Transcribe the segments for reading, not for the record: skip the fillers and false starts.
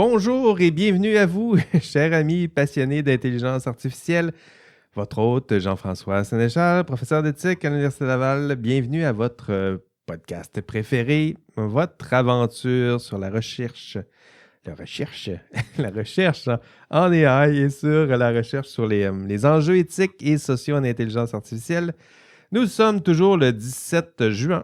Bonjour et bienvenue à vous, chers amis passionnés d'intelligence artificielle. Votre hôte, Jean-François Sénéchal, professeur d'éthique à l'Université Laval. Bienvenue à votre podcast préféré, votre aventure sur la recherche en AI et sur la recherche sur les enjeux éthiques et sociaux en intelligence artificielle. Nous sommes toujours le 17 juin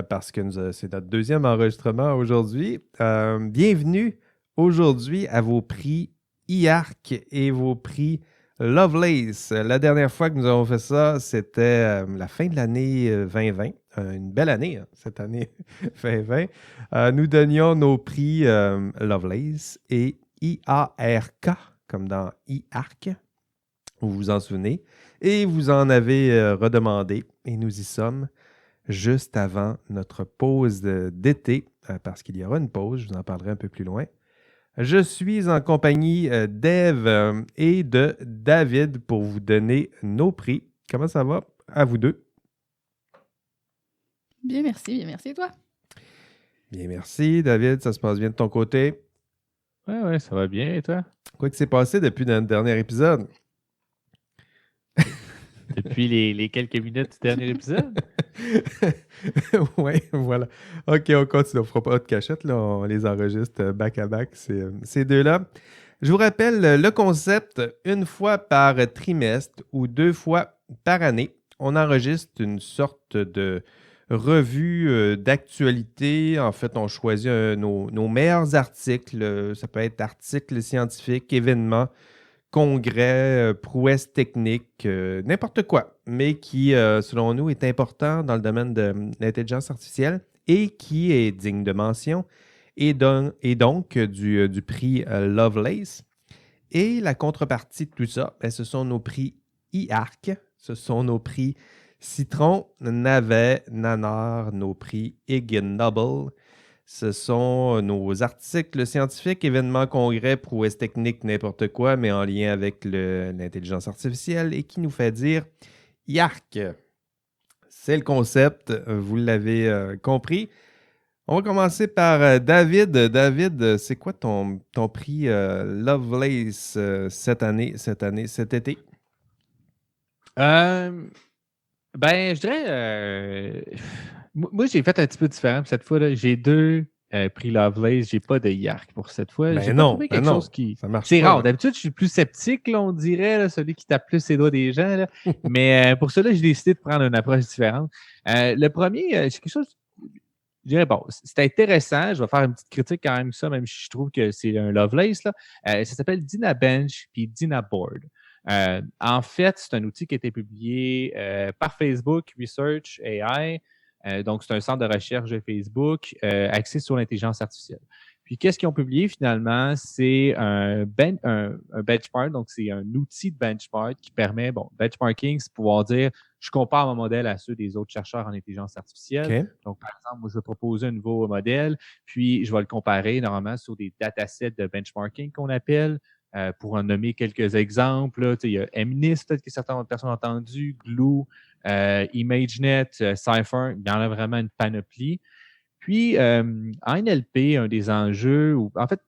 parce que c'est notre deuxième enregistrement aujourd'hui. Bienvenue aujourd'hui à vos prix IARC et vos prix Lovelace. La dernière fois que nous avons fait ça, c'était la fin de l'année 2020. Une belle année, hein, cette année 2020. Nous donnions nos prix Lovelace et IARK, comme dans IARC. Vous vous en souvenez. Et vous en avez redemandé. Et nous y sommes juste avant notre pause d'été, parce qu'il y aura une pause, je vous en parlerai un peu plus loin. Je suis en compagnie d'Ève et de David pour vous donner nos prix. Comment ça va à vous deux? Bien, merci. Bien, merci. Et toi? Bien, merci. David, ça se passe bien de ton côté? Ouais, ça va bien. Et toi? Quoi que s'est passé depuis notre dernier épisode? Depuis les quelques minutes du dernier épisode? Oui, voilà. OK, on continue. On ne fera pas de cachette, là. On les enregistre back-à-back, ces deux-là. Je vous rappelle le concept, une fois par trimestre ou 2 fois par année, on enregistre une sorte de revue d'actualité. En fait, on choisit nos meilleurs articles. Ça peut être articles scientifiques, événements, congrès, prouesses techniques, n'importe quoi, mais qui, selon nous, est important dans le domaine de l'intelligence artificielle et qui est digne de mention, et donc du prix Lovelace. Et la contrepartie de tout ça, ce sont nos prix IARC, ce sont nos prix Citron, Navet, Nanar, nos prix Ig Nobel. Ce sont nos articles scientifiques, événements, congrès, prouesses techniques, n'importe quoi, mais en lien avec l'intelligence artificielle et qui nous fait dire IARC. C'est le concept, vous l'avez compris. On va commencer par David. David, c'est quoi ton prix Lovelace cet été? Je dirais... moi, j'ai fait un petit peu différent. Cette fois, j'ai deux prix Lovelace. J'ai pas de YARC pour cette fois. J'ai pas trouvé quelque chose qui... Ça marche C'est pas, rare. là. D'habitude, je suis plus sceptique, là, on dirait, là, celui qui tape plus ses doigts des gens. Là. Mais pour cela, j'ai décidé de prendre une approche différente. Le premier, c'est quelque chose... Je dirais, bon, c'est intéressant. Je vais faire une petite critique quand même ça, même si je trouve que c'est un Lovelace. Là. Ça s'appelle DynaBench puis DynaBoard. En fait, c'est un outil qui a été publié par Facebook Research AI. Donc, c'est un centre de recherche de Facebook axé sur l'intelligence artificielle. Puis, qu'est-ce qu'ils ont publié finalement? C'est un benchmark, donc c'est un outil de benchmark qui permet, benchmarking, c'est pouvoir dire, je compare mon modèle à ceux des autres chercheurs en intelligence artificielle. Okay. Donc, par exemple, moi, je vais proposer un nouveau modèle, puis je vais le comparer normalement sur des datasets de benchmarking qu'on appelle. Pour en nommer quelques exemples, là, il y a MNIST, peut-être que certaines personnes ont entendu, Glue, ImageNet, Cypher, il y en a vraiment une panoplie. Puis, en NLP, un des enjeux, en fait,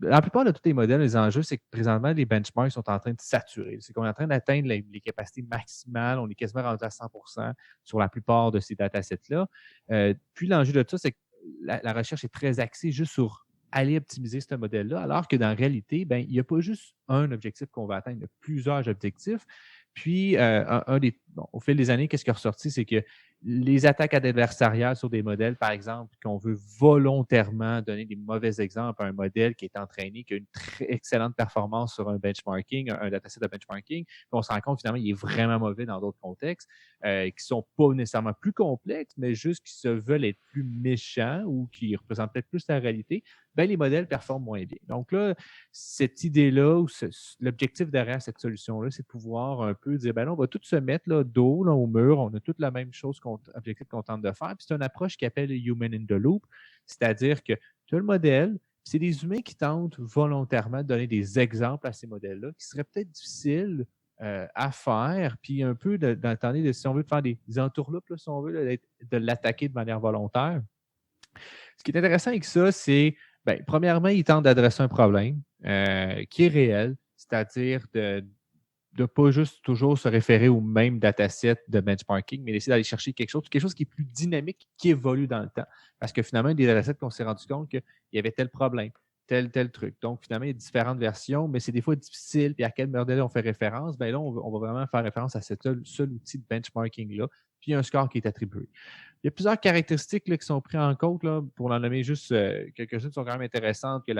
la plupart de tous les modèles, les enjeux, c'est que présentement, les benchmarks sont en train de saturer. C'est qu'on est en train d'atteindre les capacités maximales. On est quasiment rendu à 100% sur la plupart de ces datasets-là. Puis, l'enjeu de ça, c'est que la recherche est très axée juste sur aller optimiser ce modèle-là, alors que dans la réalité, il n'y a pas juste un objectif qu'on va atteindre, il y a plusieurs objectifs. Puis, au fil des années, qu'est-ce qui est ressorti, c'est que les attaques adversariales sur des modèles, par exemple, qu'on veut volontairement donner des mauvais exemples à un modèle qui est entraîné, qui a une très excellente performance sur un benchmarking, un dataset de benchmarking, puis on se rend compte finalement qu'il est vraiment mauvais dans d'autres contextes, qui ne sont pas nécessairement plus complexes, mais juste qui se veulent être plus méchants ou qui représentent peut-être plus la réalité, les modèles performent moins bien. Donc là, cette idée-là, ou l'objectif derrière cette solution-là, c'est de pouvoir un peu dire, là, on va tout se mettre là, dos là, au mur, on a toute la même chose objectif qu'on tente de faire. Puis c'est une approche qui appelle Human in the Loop, c'est-à-dire que tu as le modèle, c'est des humains qui tentent volontairement de donner des exemples à ces modèles-là qui seraient peut-être difficiles à faire, puis un peu d'entendre, si on veut faire des entourloupes, là, si on veut, là, de l'attaquer de manière volontaire. Ce qui est intéressant avec ça, c'est Bien, premièrement, il tente d'adresser un problème qui est réel, c'est-à-dire de ne pas juste toujours se référer au même dataset de benchmarking, mais d'essayer d'aller chercher quelque chose qui est plus dynamique, qui évolue dans le temps. Parce que finalement, des datasets qu'on s'est rendu compte qu'il y avait tel problème, tel truc. Donc, finalement, il y a différentes versions, mais c'est des fois difficile. Puis à quel modèle on fait référence? Bien là, on va vraiment faire référence à ce seul outil de benchmarking-là, puis il y a un score qui est attribué. Il y a plusieurs caractéristiques là, qui sont prises en compte, là, pour en nommer juste quelques-unes qui sont quand même intéressantes, que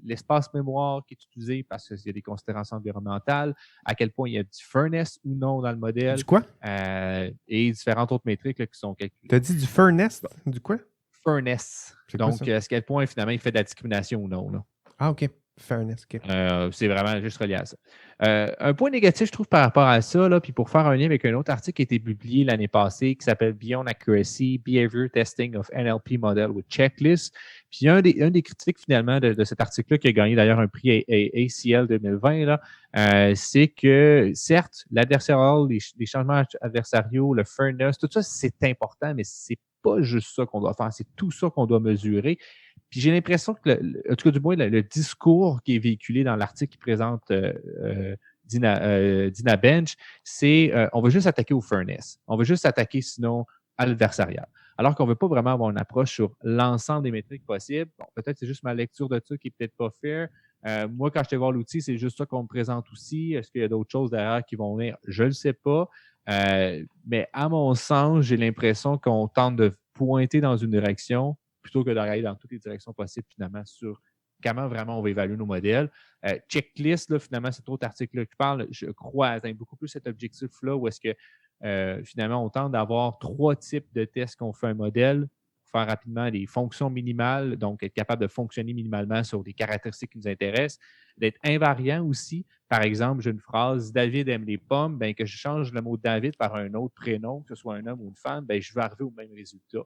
l'espace mémoire qui est utilisé parce qu'il y a des considérations environnementales, à quel point il y a du furnace ou non dans le modèle, Du quoi? et différentes autres métriques là, qui sont calculées. T'as dit du furnace? Du quoi? Furnace. C'est quoi Donc, ça? à quel point finalement il fait de la discrimination ou non. Là. Ah, OK. Fairness, OK. C'est vraiment juste relié à ça. Un point négatif, je trouve, par rapport à ça, là, puis pour faire un lien avec un autre article qui a été publié l'année passée qui s'appelle Beyond Accuracy, Behavior Testing of NLP Model with Checklist. Puis un des critiques finalement de cet article-là qui a gagné d'ailleurs un prix ACL 2020, là, c'est que certes, l'adversarial, les changements adversariaux, le fairness, tout ça, c'est important, mais c'est pas juste ça qu'on doit faire, c'est tout ça qu'on doit mesurer. Puis j'ai l'impression que, en tout cas du moins, le discours qui est véhiculé dans l'article qui présente Dina Bench, c'est on veut juste attaquer au furnace. On veut juste attaquer sinon à l'adversarial. Alors qu'on ne veut pas vraiment avoir une approche sur l'ensemble des métriques possibles. Bon, peut-être c'est juste ma lecture de ça qui n'est peut-être pas fair. Moi, quand je vais voir l'outil, c'est juste ça qu'on me présente aussi. Est-ce qu'il y a d'autres choses derrière qui vont venir? Je ne le sais pas. Mais à mon sens, j'ai l'impression qu'on tente de pointer dans une direction plutôt que d'aller dans toutes les directions possibles, finalement, sur comment vraiment on va évaluer nos modèles. Checklist, là, finalement, cet autre article-là qui parle, je crois, atteint beaucoup plus cet objectif-là où est-ce que finalement, on tente d'avoir 3 types de tests qu'on fait un modèle pour faire rapidement des fonctions minimales, donc être capable de fonctionner minimalement sur des caractéristiques qui nous intéressent, d'être invariant aussi. Par exemple, j'ai une phrase « David aime les pommes », bien que je change le mot « David » par un autre prénom, que ce soit un homme ou une femme, bien, je vais arriver au même résultat.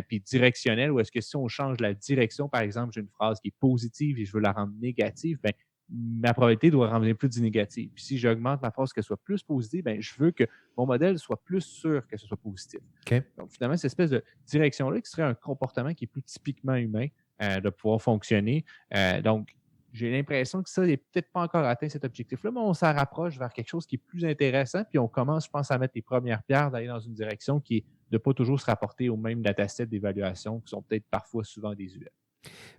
Puis directionnel, ou est-ce que si on change la direction, par exemple, j'ai une phrase qui est positive et je veux la rendre négative, bien, ma probabilité doit rendre plus du négatif. Puis si j'augmente ma phrase qu'elle soit plus positive, bien, je veux que mon modèle soit plus sûr que ce soit positif. OK. Donc, finalement, cette espèce de direction-là qui serait un comportement qui est plus typiquement humain de pouvoir fonctionner. Donc, j'ai l'impression que ça n'est peut-être pas encore atteint cet objectif-là, mais on s'en rapproche vers quelque chose qui est plus intéressant, puis on commence, je pense, à mettre les premières pierres d'aller dans une direction qui est de ne pas toujours se rapporter aux mêmes datasets d'évaluation qui sont peut-être parfois souvent désuets.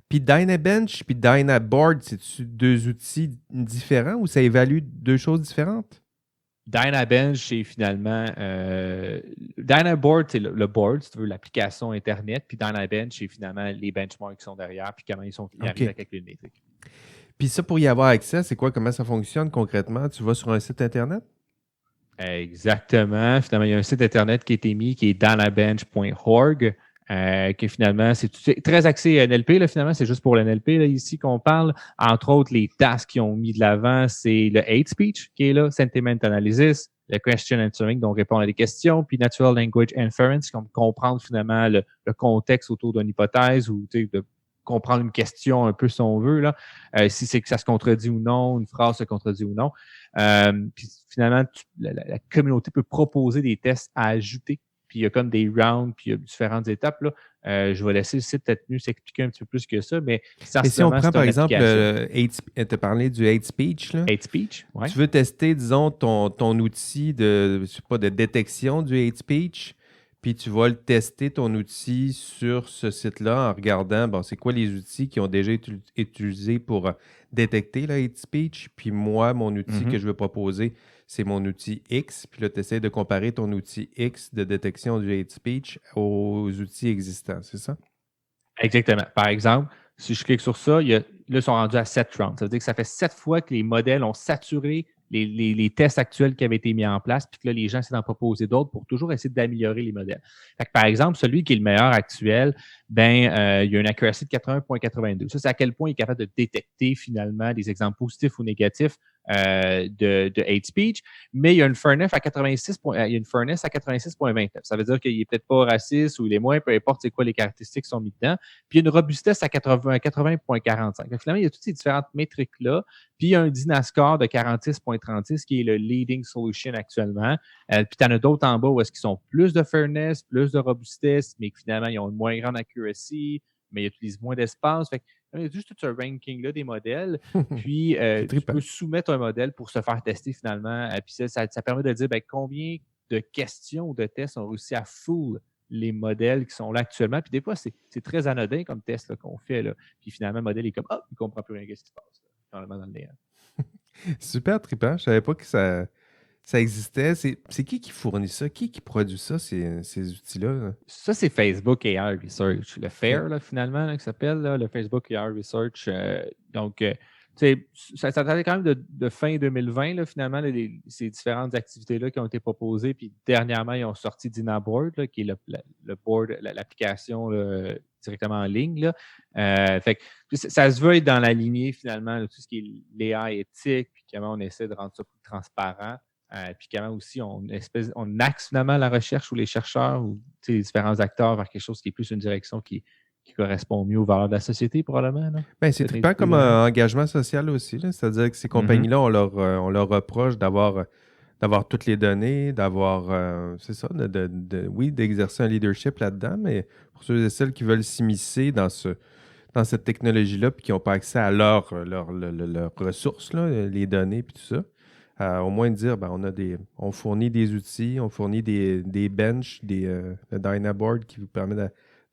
Puis Dynabench puis Dynaboard, c'est-tu 2 outils différents ou ça évalue 2 choses différentes? Dynabench, c'est finalement... Dynaboard, c'est le board, si tu veux, l'application Internet. Puis Dynabench, c'est finalement les benchmarks qui sont derrière puis comment ils arrivent à calculer une métrique. Puis ça, pour y avoir accès, c'est quoi? Comment ça fonctionne concrètement? Tu vas sur un site Internet? Exactement. Finalement, il y a un site Internet qui a été mis qui est dynabench.org. Qui finalement, c'est très axé NLP. Là, finalement, c'est juste pour l'NLP là, ici qu'on parle. Entre autres, les tasks qu'ils ont mis de l'avant, c'est le hate speech qui est là, sentiment analysis, le question answering, donc répondre à des questions, puis natural language inference, comme comprendre finalement le contexte autour d'une hypothèse ou de comprendre une question un peu si on veut, là, si c'est que ça se contredit ou non, une phrase se contredit ou non. Puis finalement, la communauté peut proposer des tests à ajouter. Puis il y a comme des rounds, puis il y a différentes étapes. Là. Je vais laisser le site peut-être mieux s'expliquer un petit peu plus que ça, mais si on prend par exemple, tu as parlé du hate speech. Là. Hate speech, oui. Tu veux tester, disons, ton outil de détection du hate speech, puis tu vas le tester, ton outil, sur ce site-là en regardant, bon, c'est quoi les outils qui ont déjà été utilisés pour détecter le hate speech, puis moi, mon outil que je veux proposer, c'est mon outil X, puis là, tu essaies de comparer ton outil X de détection du hate speech aux outils existants, c'est ça? Exactement. Par exemple, si je clique sur ça, là, ils sont rendus à 7 rounds. Ça veut dire que ça fait 7 fois que les modèles ont saturé les tests actuels qui avaient été mis en place, puis que là, les gens essaient d'en proposer d'autres pour toujours essayer d'améliorer les modèles. Fait que, par exemple, celui qui est le meilleur actuel, ben, il y a une accuracy de 80,82. Ça, c'est à quel point il est capable de détecter finalement des exemples positifs ou négatifs de hate speech, mais il y a une fairness à 86,29. Ça veut dire qu'il n'est peut-être pas raciste ou il est moins, peu importe c'est quoi les caractéristiques qui sont mises dedans. Puis il y a une robustesse à 80,45. Finalement, il y a toutes ces différentes métriques-là. Puis il y a un Dynascore de 46,36 qui est le leading solution actuellement. Puis tu en as d'autres en bas où est-ce qu'ils sont plus de fairness, plus de robustesse, mais que finalement, ils ont une moins grande accuracy, mais il utilise moins d'espace. Fait il y a juste tout ce ranking-là des modèles. Puis, tu trippant. peux soumettre un modèle pour se faire tester finalement. Puis ça permet de dire combien de questions ou de tests ont réussi à fool les modèles qui sont là actuellement. Puis des fois, c'est très anodin comme test là, qu'on fait. Là. Puis finalement, le modèle est comme, il ne comprend plus rien de ce qui se passe. Là, dans le néant. Super trippant. Je savais pas que ça existait. C'est qui fournit ça? Qui produit ça, ces outils-là? Ça, c'est Facebook AI Research. Le FAIR, là, finalement, là, qui s'appelle là, le Facebook AI Research. Donc, ça datait quand même de fin 2020, là, finalement, là, ces différentes activités-là qui ont été proposées. Puis dernièrement, ils ont sorti DynaBoard, là, qui est le board, l'application là, directement en ligne. Là. Fait que ça se veut être dans la lignée, finalement, de tout ce qui est l'AI éthique, puis comment on essaie de rendre ça plus transparent. Puis comment aussi on axe finalement la recherche ou les chercheurs ou les différents acteurs vers quelque chose qui est plus une direction qui correspond mieux aux valeurs de la société, probablement. Là. Ben, c'est trippant comme engagement social aussi. Là. C'est-à-dire que ces compagnies-là, on leur reproche d'avoir toutes les données, d'avoir, c'est ça, oui, d'exercer un leadership là-dedans, mais pour ceux et celles qui veulent s'immiscer dans cette technologie-là puis qui n'ont pas accès à leurs ressources, là, les données puis tout ça, au moins de dire, on fournit des outils, on fournit des benches, le DynaBoard qui vous permet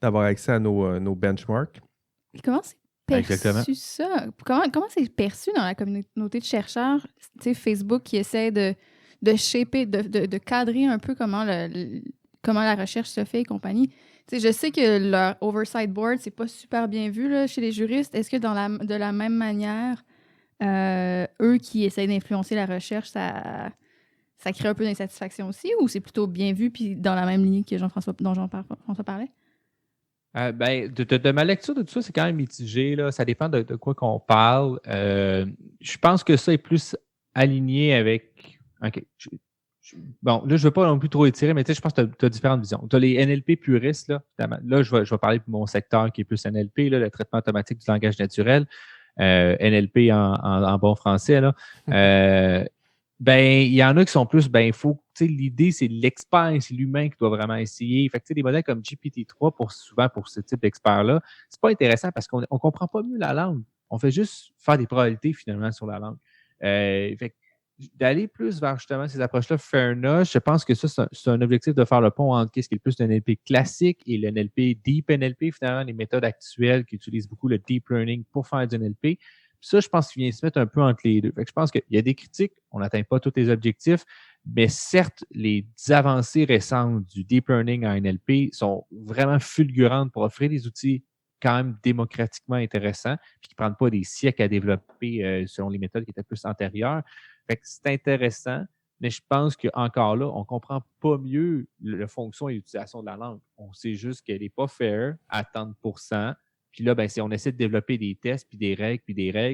d'avoir accès à nos benchmarks. Et comment c'est perçu ça? Comment c'est perçu dans la communauté de chercheurs? Tu sais, Facebook qui essaie de shaper, de cadrer un peu comment la recherche se fait et compagnie. Tu sais, je sais que leur oversight board, c'est pas super bien vu là, chez les juristes. Est-ce que de la même manière, eux qui essayent d'influencer la recherche, ça crée un peu d'insatisfaction aussi, ou c'est plutôt bien vu puis dans la même ligne que dont Jean-François parlait? De ma lecture de tout ça, c'est quand même mitigé. Là. Ça dépend de quoi qu'on parle. Je pense que ça est plus aligné avec... OK. Bon, là, je ne veux pas non plus trop étirer, mais je pense que tu as différentes visions. Tu as les NLP puristes. Là, je vais parler de mon secteur qui est plus NLP, là, le traitement automatique du langage naturel. NLP en bon français. Là. Il y en a qui sont plus, l'idée, c'est l'expert, c'est l'humain qui doit vraiment essayer. Fait que, des modèles comme GPT-3, souvent pour ce type d'experts-là, c'est pas intéressant parce qu'on ne comprend pas mieux la langue. On fait juste faire des probabilités, finalement, sur la langue. Fait que, d'aller plus vers, justement, ces approches-là, fairness, je pense que ça, c'est un objectif de faire le pont entre ce qui est le plus de NLP classique et le NLP, Deep NLP, finalement, les méthodes actuelles qui utilisent beaucoup le Deep Learning pour faire du NLP. Ça, je pense qu'il vient se mettre un peu entre les deux. Fait que je pense qu'il y a des critiques, on n'atteint pas tous les objectifs, mais certes, les avancées récentes du Deep Learning en NLP sont vraiment fulgurantes pour offrir des outils quand même démocratiquement intéressants, puis qui ne prennent pas des siècles à développer selon les méthodes qui étaient plus antérieures. Fait que c'est intéressant, mais je pense qu'encore là, on ne comprend pas mieux la fonction et l'utilisation de la langue. On sait juste qu'elle n'est pas fair à tant de %. Puis là, si on essaie de développer des tests, puis des règles,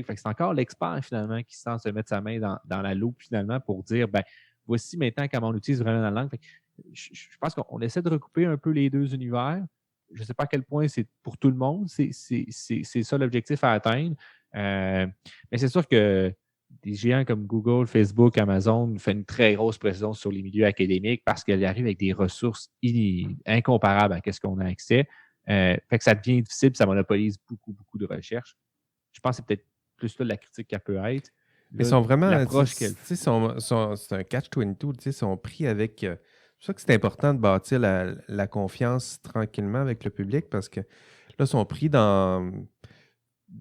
fait que c'est encore l'expert, finalement, qui sent se mettre sa main dans la loupe, finalement, pour dire, voici maintenant comment on utilise vraiment la langue. Fait que je pense qu'on essaie de recouper un peu les deux univers. Je ne sais pas à quel point c'est pour tout le monde, c'est ça l'objectif à atteindre. Mais c'est sûr que des géants comme Google, Facebook, Amazon font une très grosse pression sur les milieux académiques parce qu'ils arrivent avec des ressources incomparables à ce qu'on a accès. Fait que ça devient difficile, ça monopolise beaucoup, beaucoup de recherche. Je pense que c'est peut-être plus là la critique qu'elle peut être. Mais ils sont vraiment... c'est un catch-22, ils sont pris avec... c'est pour ça que c'est important de bâtir la confiance tranquillement avec le public parce que là, ils sont pris dans...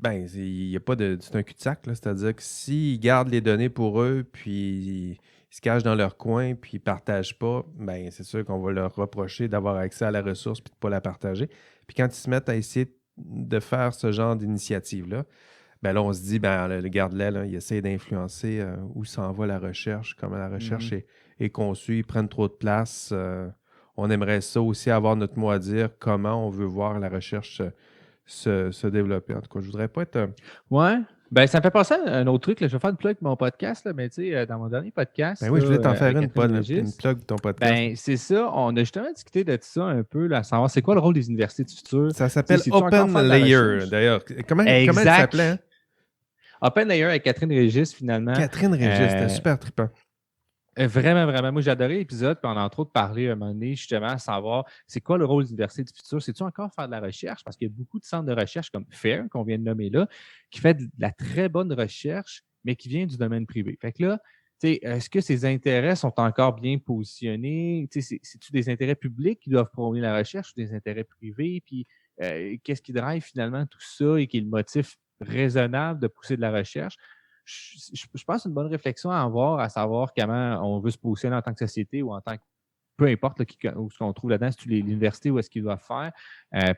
il y a pas de... C'est un cul-de-sac, là, c'est-à-dire que s'ils gardent les données pour eux, puis ils se cachent dans leur coin, puis ils ne partagent pas, c'est sûr qu'on va leur reprocher d'avoir accès à la ressource puis de ne pas la partager. Puis quand ils se mettent à essayer de faire ce genre d'initiative-là, là, on se dit, le garde-là, il essaie d'influencer où s'en va la recherche, comment la recherche est conçue, ils prennent trop de place. On aimerait ça aussi avoir notre mot à dire, comment on veut voir la recherche se développer. En tout cas, je voudrais pas être... Ouais. Ça me fait penser à un autre truc. Là. Je vais faire une plug de mon podcast, là, mais tu sais, dans mon dernier podcast. Oui, je voulais t'en faire une plug de ton podcast. C'est ça. On a justement discuté de ça un peu, là, à savoir c'est quoi le rôle des universités du futur. Ça s'appelle OpenLayer, d'ailleurs. Comment elle s'appelait? Hein? OpenLayer avec Catherine Régis, finalement. Catherine Régis, c'était super trippant. Vraiment, vraiment. Moi, j'ai adoré l'épisode, puis on a entre autres parlé un moment donné, justement, à savoir c'est quoi le rôle de l'université du futur? C'est-tu encore faire de la recherche? Parce qu'il y a beaucoup de centres de recherche comme FAIR, qu'on vient de nommer là, qui fait de la très bonne recherche, mais qui vient du domaine privé. Fait que là, est-ce que ces intérêts sont encore bien positionnés? C'est-tu des intérêts publics qui doivent promouvoir la recherche ou des intérêts privés? Puis, qu'est-ce qui drive finalement tout ça et qui est le motif raisonnable de pousser de la recherche? Je pense une bonne réflexion à avoir, à savoir comment on veut se positionner en tant que société ou en tant que peu importe là, où ce qu'on trouve là-dedans, c'est l'université où est-ce qu'ils doivent faire.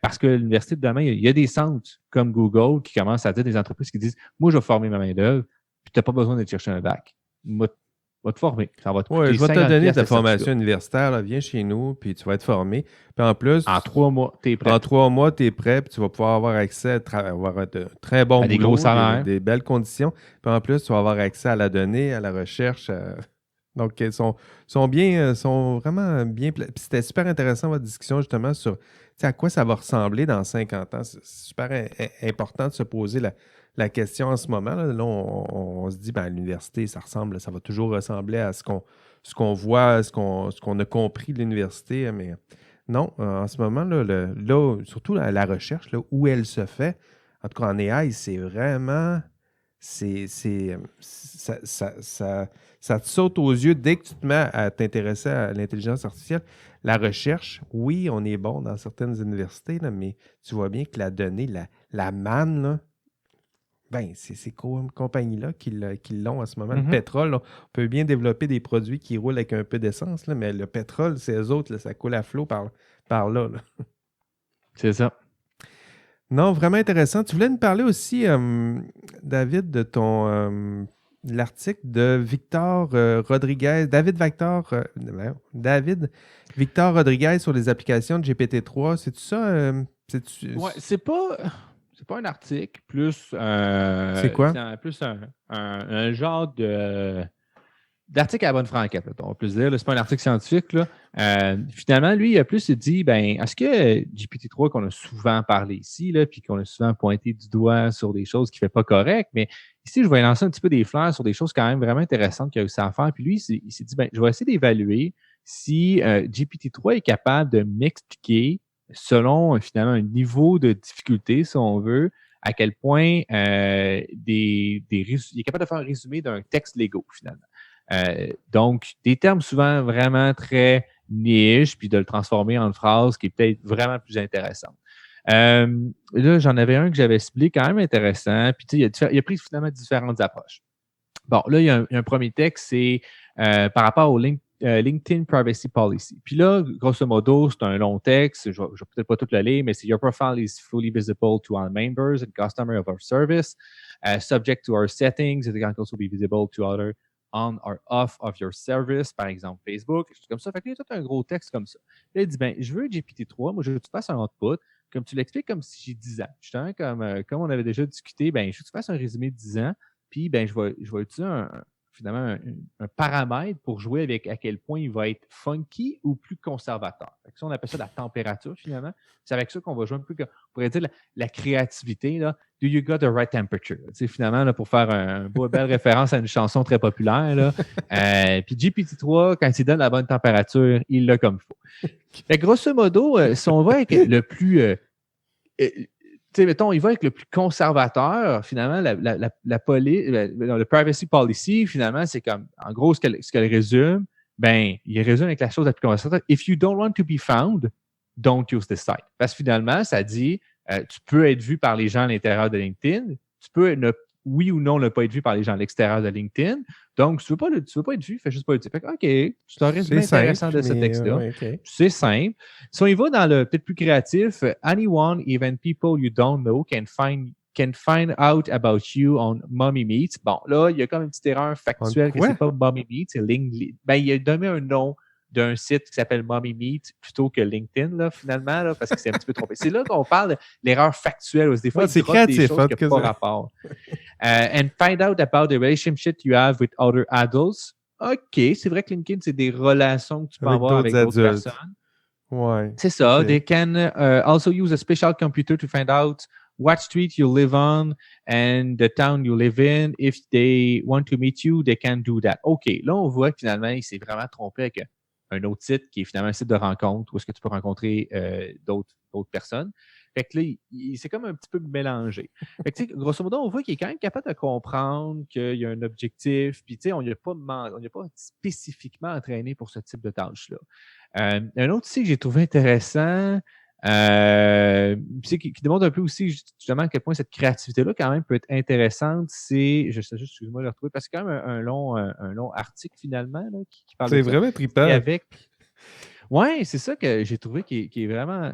Parce que l'université de demain, il y a des centres comme Google qui commencent à dire des entreprises qui disent moi, je vais former ma main-d'œuvre, puis tu n'as pas besoin de chercher un bac. Va te former. Ça va te coûter je vais te donner ta formation certificat. Universitaire. Là, viens chez nous, puis tu vas être formé. Puis en plus, en 3 mois, tu es prêt. En 3 mois, tu es prêt, puis tu vas pouvoir avoir accès à avoir de très bons des gros salaires. des belles conditions. Puis en plus, tu vas avoir accès à la donnée, à la recherche. Donc, ils sont vraiment bien. Puis c'était super intéressant votre discussion justement sur à quoi ça va ressembler dans 50 ans. C'est super important de se poser la question en ce moment. Là, on se dit, l'université, ça va toujours ressembler à ce qu'on voit, ce qu'on a compris de l'université, mais non, en ce moment, là surtout la recherche, là, où elle se fait, en tout cas en AI, c'est vraiment, ça te saute aux yeux dès que tu te mets à t'intéresser à l'intelligence artificielle. La recherche, oui, on est bon dans certaines universités, là, mais tu vois bien que la donnée, la manne, là, c'est ces compagnies-là qui l'ont en ce moment. Le pétrole, là, on peut bien développer des produits qui roulent avec un peu d'essence, là, mais le pétrole, c'est eux autres, là, ça coule à flot par là. C'est ça. Non, vraiment intéressant. Tu voulais nous parler aussi, David, de l'article de Victor Rodriguez, David Victor Rodriguez sur les applications de GPT-3. C'est-tu ça? Ouais, c'est pas un article, plus c'est quoi? Plus un genre d'article à la bonne franquette, on va plus dire. C'est pas un article scientifique. Là. Finalement, lui, il a plus dit, est-ce que GPT-3 qu'on a souvent parlé ici, là, puis qu'on a souvent pointé du doigt sur des choses qu'il ne fait pas correct, mais ici, je vais lancer un petit peu des fleurs sur des choses quand même vraiment intéressantes qu'il a réussi à faire. Puis lui, il s'est dit, je vais essayer d'évaluer si GPT-3 est capable de m'expliquer selon finalement un niveau de difficulté, si on veut, à quel point il est capable de faire un résumé d'un texte Lego, finalement. Donc, des termes souvent vraiment très niche, puis de le transformer en une phrase qui est peut-être vraiment plus intéressante. Là, j'en avais un que j'avais ciblé quand même intéressant, puis il a pris finalement différentes approches. Bon, là, il y a un premier texte, c'est par rapport au LinkedIn Privacy Policy. Puis là, grosso modo, c'est un long texte, je ne vais peut-être pas tout le lire, mais c'est Your profile is fully visible to all members and customers of our service, subject to our settings, it can also be visible to other on or off of your service, par exemple Facebook, quelque chose comme ça. Fait qu'il y a tout un gros texte comme ça. Là, il dit, je veux GPT-3, moi, je veux que tu fasses un output, comme tu l'expliques comme si j'ai 10 ans. Justement, comme on avait déjà discuté, je veux que tu fasses un résumé de 10 ans, puis je vais utiliser finalement un paramètre pour jouer avec à quel point il va être funky ou plus conservateur. Fait que ça, on appelle ça la température, finalement. C'est avec ça qu'on va jouer un peu, on pourrait dire la créativité, là. Do you got the right temperature? Finalement, là, pour faire une belle référence à une chanson très populaire. Là. Puis GPT-3, quand il donne la bonne température, il l'a comme il faut. Fait que grosso modo, si on va avec le plus... mettons, il va avec le plus conservateur, finalement, le privacy policy, finalement, c'est comme, en gros, ce qu'elle résume, il résume avec la chose la plus conservateur. If you don't want to be found, don't use this site. Parce que finalement, ça dit, tu peux être vu par les gens à l'intérieur de LinkedIn, tu peux oui ou non ne pas être vu par les gens à l'extérieur de LinkedIn. Donc, si tu ne veux pas être vu, fais juste pas être vu. Fait que, OK, c'est un résumé intéressant de ce texte-là. Okay. C'est simple. Si on y va dans le peut-être plus créatif, anyone, even people you don't know, can find out about you on Mommy Meets. Bon, là, il y a comme une petite erreur factuelle que c'est pas Mommy Meets, c'est LinkedIn. Il a donné un nom d'un site qui s'appelle Mommy Meet plutôt que LinkedIn, là, finalement, là, parce que c'est un petit peu trompé. C'est là qu'on parle de l'erreur factuelle. Des fois, c'est créatif, des choses qui n'ont pas rapport. And find out about the relationship you have with other adults. OK, c'est vrai que LinkedIn, c'est des relations que tu peux avoir avec d'autres personnes. Ouais. C'est ça. Okay. They can also use a special computer to find out what street you live on and the town you live in. If they want to meet you, they can do that. OK, là, on voit que finalement, il s'est vraiment trompé avec un autre site qui est finalement un site de rencontre où est-ce que tu peux rencontrer d'autres personnes. Fait que là, il s'est comme un petit peu mélangé. Fait que, grosso modo, on voit qu'il est quand même capable de comprendre qu'il y a un objectif, puis on n'a pas spécifiquement entraîné pour ce type de tâche-là. Un autre aussi que j'ai trouvé intéressant, qui démontre un peu aussi justement à quel point cette créativité-là quand même peut être intéressante, c'est, je sais juste, excuse-moi de le retrouver, parce que c'est quand même un long article finalement là, qui parle de ça. C'est vraiment trippant. Ouais, c'est ça que j'ai trouvé qui est vraiment...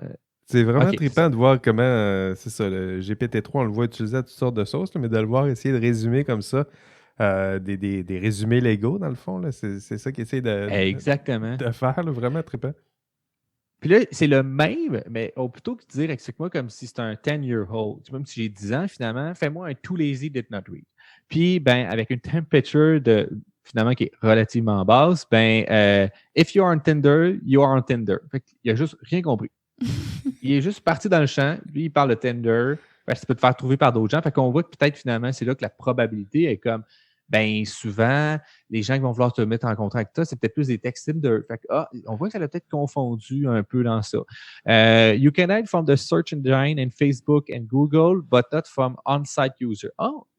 C'est vraiment trippant de voir comment, c'est ça, le GPT-3, on le voit utiliser à toutes sortes de sauces, là, mais de le voir essayer de résumer comme ça, des résumés légaux, dans le fond, là, c'est ça qu'il essaie de faire, là, vraiment trippant. Puis là, c'est le même, mais plutôt que de dire explique-moi comme si c'était un 10-year-old, même si j'ai 10 ans, finalement, fais-moi un too lazy did not read. Puis, avec une temperature finalement qui est relativement basse, if you are on Tinder, you are on Tinder. Fait qu'il a juste rien compris. Il est juste parti dans le champ. Lui, il parle de Tinder. Ça peut te faire trouver par d'autres gens. Fait qu'on voit que peut-être finalement, c'est là que la probabilité est comme souvent, les gens qui vont vouloir te mettre en contact avec toi, c'est peut-être plus des textes Tinder. Fait que, on voit que ça l'a peut-être confondu un peu dans ça. You can hide from the search engine and Facebook and Google, but not from on-site user.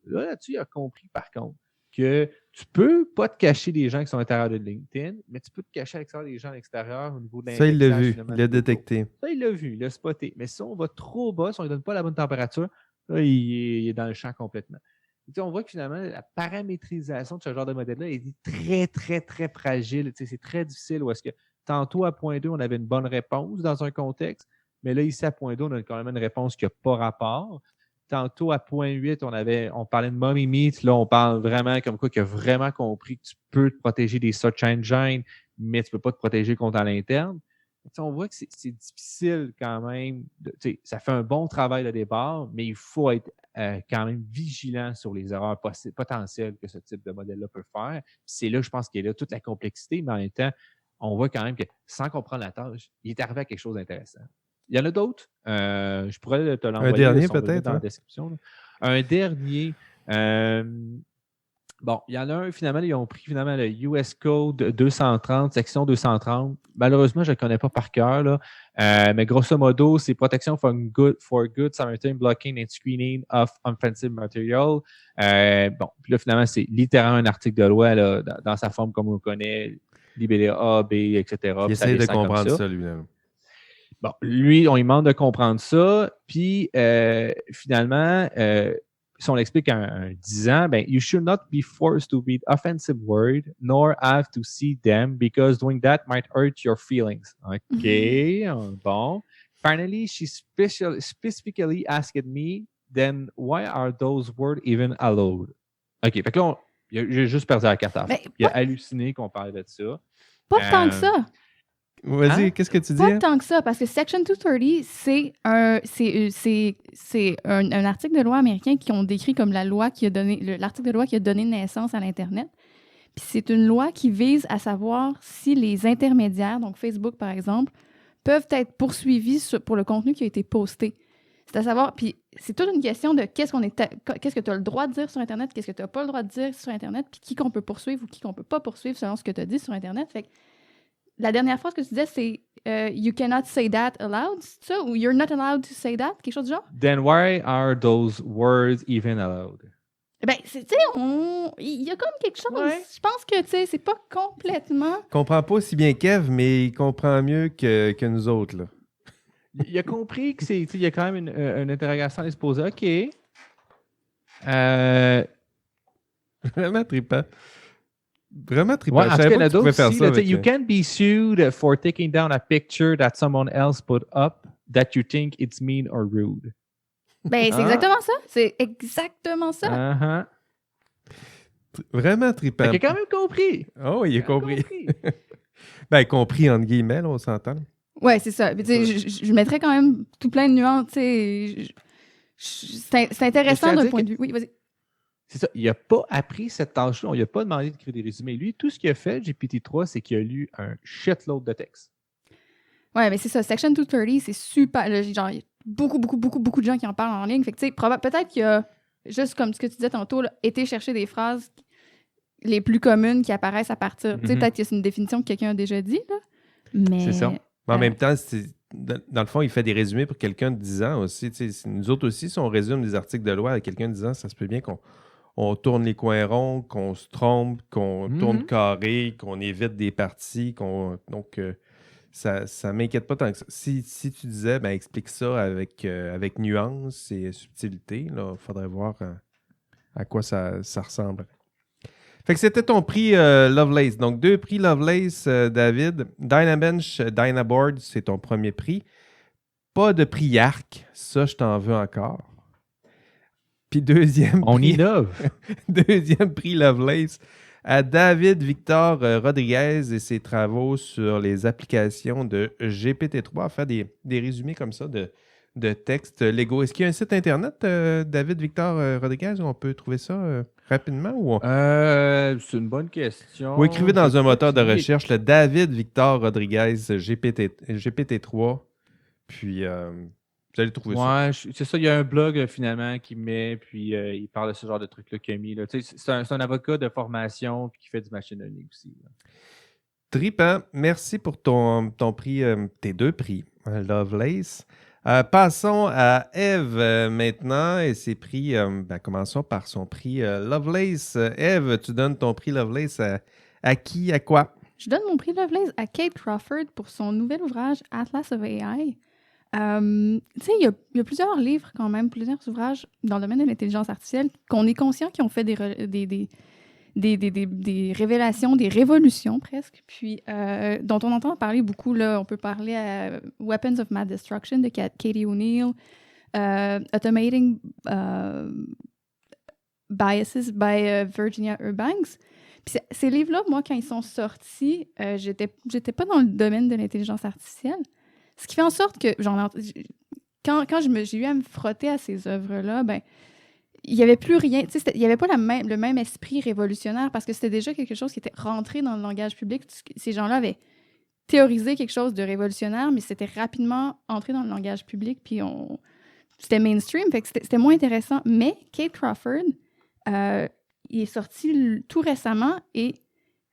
Là-dessus, il a compris par contre que tu peux pas te cacher des gens qui sont à l'intérieur de LinkedIn, mais tu peux te cacher à l'extérieur des gens à l'extérieur au niveau de l'indexage. Ça, il l'a vu, il l'a détecté. Ça, il l'a vu, il l'a spoté. Mais si on va trop bas, si on ne donne pas la bonne température, là, il est dans le champ complètement. Et on voit que finalement, la paramétrisation de ce genre de modèle-là est très, très, très fragile. C'est très difficile. Où est-ce que tantôt, à point 2, on avait une bonne réponse dans un contexte, mais là, ici, à point 2, on a quand même une réponse qui n'a pas rapport. Tantôt, à point 8, on parlait de Mommy Meat. Là, on parle vraiment comme quoi qu'il a vraiment compris que tu peux te protéger des search engines, mais tu ne peux pas te protéger contre à l'interne. On voit que c'est difficile quand même. Ça fait un bon travail de départ, mais il faut être quand même vigilant sur les erreurs potentielles que ce type de modèle-là peut faire. C'est là, je pense, qu'il y a là toute la complexité, mais en même temps, on voit quand même que sans comprendre la tâche, il est arrivé à quelque chose d'intéressant. Il y en a d'autres. Je pourrais te l'envoyer. Un dernier peut-être. Dans la description. Là. Un dernier. Bon, il y en a un, finalement, ils ont pris finalement le US Code 230, section 230. Malheureusement, je ne le connais pas par cœur, là. Mais grosso modo, c'est protection for good Samaritan blocking and screening of offensive material. Bon, puis là, finalement, c'est littéralement un article de loi là, dans sa forme comme on le connaît, libellé A, B, etc. Il essaie de comprendre ça, lui-même. Bon, lui, on lui demande de comprendre ça, puis finalement, si on l'explique en 10 ans, you should not be forced to read offensive words, nor have to see them, because doing that might hurt your feelings. OK, bon. Finally, she specifically asked me, then why are those words even allowed? OK, fait que là, j'ai juste perdu la carte à la fin. Il a halluciné qu'on parlait de ça. Pas tant que ça. Vas-y, qu'est-ce que tu dis? Pas tant que ça, parce que Section 230, c'est un article de loi américain qui ont décrit comme l'article de loi qui a donné naissance à l'Internet. Puis c'est une loi qui vise à savoir si les intermédiaires, donc Facebook par exemple, peuvent être poursuivis pour le contenu qui a été posté. C'est à savoir, puis c'est toute une question de qu'est-ce que tu as le droit de dire sur Internet, qu'est-ce que tu n'as pas le droit de dire sur Internet, puis qui qu'on peut poursuivre ou qui qu'on peut pas poursuivre selon ce que tu as dit sur Internet. Fait que la dernière phrase que tu disais, c'est you cannot say that aloud, c'est ça? Ou you're not allowed to say that? Quelque chose du genre? Then why are those words even allowed? Tu sais, il y a comme quelque chose. Ouais. Je pense que, tu sais, c'est pas complètement. Il comprend pas aussi bien Kev, mais il comprend mieux que nous autres, là. Il a compris que il y a quand même une interrogation à se poser. OK. Vraiment trippant. Vraiment trippant. Ouais, en tout cas, il y en a d'autres aussi. You can be sued for taking down a picture that someone else put up that you think it's mean or rude. C'est exactement ça. C'est exactement ça. Uh-huh. Vraiment trippant. Il a quand même compris. Oh, il a compris. Compris entre guillemets, là, on s'entend. Ouais, c'est ça. Je mettrais quand même tout plein de nuances. C'est intéressant d'un point de vue. Oui, vas-y. C'est ça. Il n'a pas appris cette tâche-là. On ne lui a pas demandé d'écrire des résumés. Lui, tout ce qu'il a fait, GPT-3, c'est qu'il a lu un shitload de texte. Ouais, mais c'est ça. Section 230, c'est super. Genre, beaucoup de gens qui en parlent en ligne. Fait que, tu sais, peut-être qu'il y a, juste comme ce que tu disais tantôt, là, été chercher des phrases les plus communes qui apparaissent à partir. Tu sais, peut-être que c'est une définition que quelqu'un a déjà dit, là. Mais. C'est ça. En même temps, dans le fond, il fait des résumés pour quelqu'un de 10 ans aussi. Tu sais, nous autres aussi, si on résume des articles de loi à quelqu'un de 10 ans, ça se peut bien qu'on tourne les coins ronds, qu'on se trompe, qu'on tourne carré, qu'on évite des parties. Donc, ça ne m'inquiète pas tant que ça. Si tu disais, explique ça avec nuance et subtilité, il faudrait voir à quoi ça ressemble. Fait que c'était ton prix Lovelace. Donc, 2 prix Lovelace, David. Dynabench, Dynaboard, c'est ton premier prix. Pas de prix Yark. Ça, je t'en veux encore. Puis deuxième On prix... innove. Deuxième prix Lovelace à David Victor Rodriguez et ses travaux sur les applications de GPT-3. À faire des résumés comme ça de textes légaux. Est-ce qu'il y a un site internet, David Victor Rodriguez, où on peut trouver ça rapidement? Ou C'est une bonne question. Ou écrivez dans un moteur de recherche le David Victor Rodriguez GPT-3. Puis vous allez trouver ça. C'est ça. Il y a un blog finalement qui met, puis il parle de ce genre de trucs-là qu'il a mis. Là. C'est un avocat de formation qui fait du machine learning aussi. Là. Trippant. Merci pour ton prix, tes 2 prix, Lovelace. Passons à Eve maintenant et ses prix. Commençons par son prix Lovelace. Eve, tu donnes ton prix Lovelace à qui, à quoi? Je donne mon prix Lovelace à Kate Crawford pour son nouvel ouvrage Atlas of AI. Tu sais, il y a plusieurs livres quand même, plusieurs ouvrages dans le domaine de l'intelligence artificielle qu'on est conscient qui ont fait des révélations, des révolutions presque, puis dont on entend parler beaucoup. Là, on peut parler à Weapons of Mass Destruction de Katie O'Neill, Automating Biases by Virginia Eubanks. Puis ces livres-là, moi, quand ils sont sortis, j'étais pas dans le domaine de l'intelligence artificielle. Ce qui fait en sorte que, quand j'ai eu à me frotter à ces œuvres-là, il n'y avait plus rien, il n'y avait pas le même esprit révolutionnaire parce que c'était déjà quelque chose qui était rentré dans le langage public. Ces gens-là avaient théorisé quelque chose de révolutionnaire, mais c'était rapidement entré dans le langage public, puis c'était mainstream, fait que c'était moins intéressant. Mais Kate Crawford, il est sorti tout récemment, et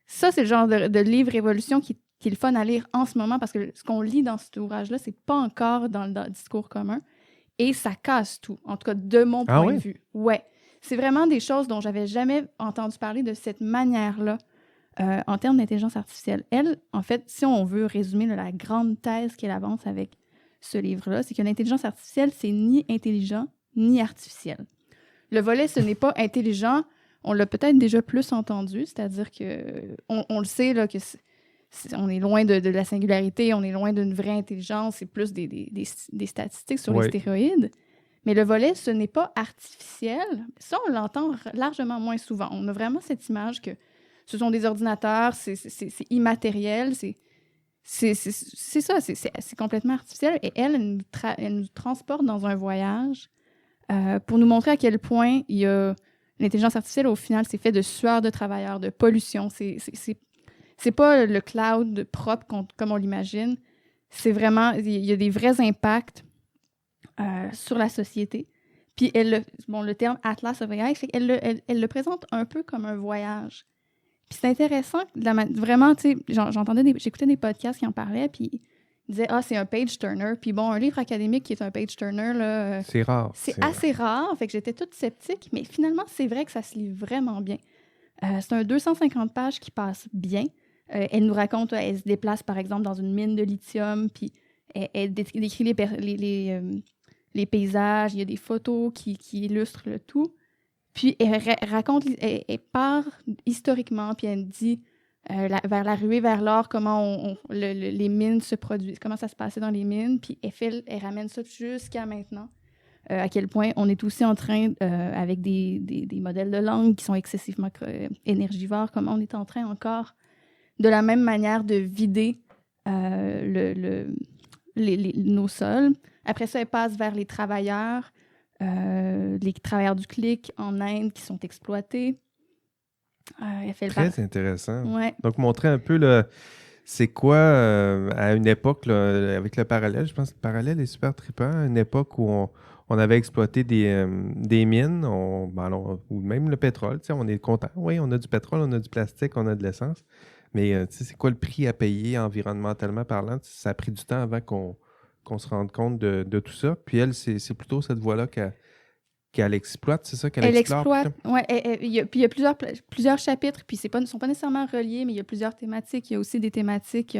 ça, c'est le genre de livre révolution qui est le fun à lire en ce moment, parce que ce qu'on lit dans cet ouvrage-là, c'est pas encore dans le discours commun. Et ça casse tout, en tout cas de mon point de vue. Ouais. C'est vraiment des choses dont j'avais jamais entendu parler de cette manière-là en termes d'intelligence artificielle. Elle, en fait, si on veut résumer la grande thèse qu'elle avance avec ce livre-là, c'est que l'intelligence artificielle, c'est ni intelligent ni artificiel. Le volet, ce n'est pas intelligent. On l'a peut-être déjà plus entendu, c'est-à-dire que on le sait là, que on est loin de la singularité, on est loin d'une vraie intelligence, c'est plus des statistiques sur les stéroïdes. Mais le volet, ce n'est pas artificiel. Ça, on l'entend largement moins souvent. On a vraiment cette image que ce sont des ordinateurs, c'est immatériel, c'est ça, c'est complètement artificiel. Et elle nous transporte dans un voyage pour nous montrer à quel point il y a l'intelligence artificielle, au final, c'est fait de sueur de travailleurs, de pollution. C'est pas le cloud propre comme on l'imagine. C'est vraiment... Il y a des vrais impacts sur la société. Puis le terme Atlas of AI, elle le présente un peu comme un voyage. Puis c'est intéressant, vraiment, tu sais, j'écoutais des podcasts qui en parlaient, puis ils disaient « Ah, c'est un page-turner ». Puis bon, un livre académique qui est un page-turner, là... c'est rare. C'est assez rare, fait que j'étais toute sceptique, mais finalement, c'est vrai que ça se lit vraiment bien. C'est un 250 pages qui passe bien. Elle nous raconte, elle se déplace par exemple dans une mine de lithium, puis elle décrit les paysages, il y a des photos qui illustrent le tout. Puis elle raconte, elle part historiquement, puis elle dit vers la ruée vers l'or, comment les mines se produisent, comment ça se passait dans les mines, puis elle ramène ça jusqu'à maintenant. À quel point on est aussi en train, avec des modèles de langue qui sont excessivement énergivores, comment on est en train encore de la même manière de vider nos sols. Après ça, elle passe vers les travailleurs du clic en Inde qui sont exploités. Elle fait Très intéressant. Ouais. Donc, montrer un peu c'est quoi, à une époque, là, avec le parallèle, je pense que le parallèle est super trippant, à une époque où on avait exploité des mines, ou même le pétrole, tu sais, on est content. Oui, on a du pétrole, on a du plastique, on a de l'essence, mais tu sais, c'est quoi le prix à payer environnementalement parlant? Ça a pris du temps avant qu'on se rende compte de tout ça. Puis elle, c'est plutôt cette voie-là qu'elle exploite, c'est ça qu'elle explore? Elle exploite, oui. Puis il y a plusieurs chapitres, puis ils ne sont pas nécessairement reliés, mais il y a plusieurs thématiques. Il y a aussi des thématiques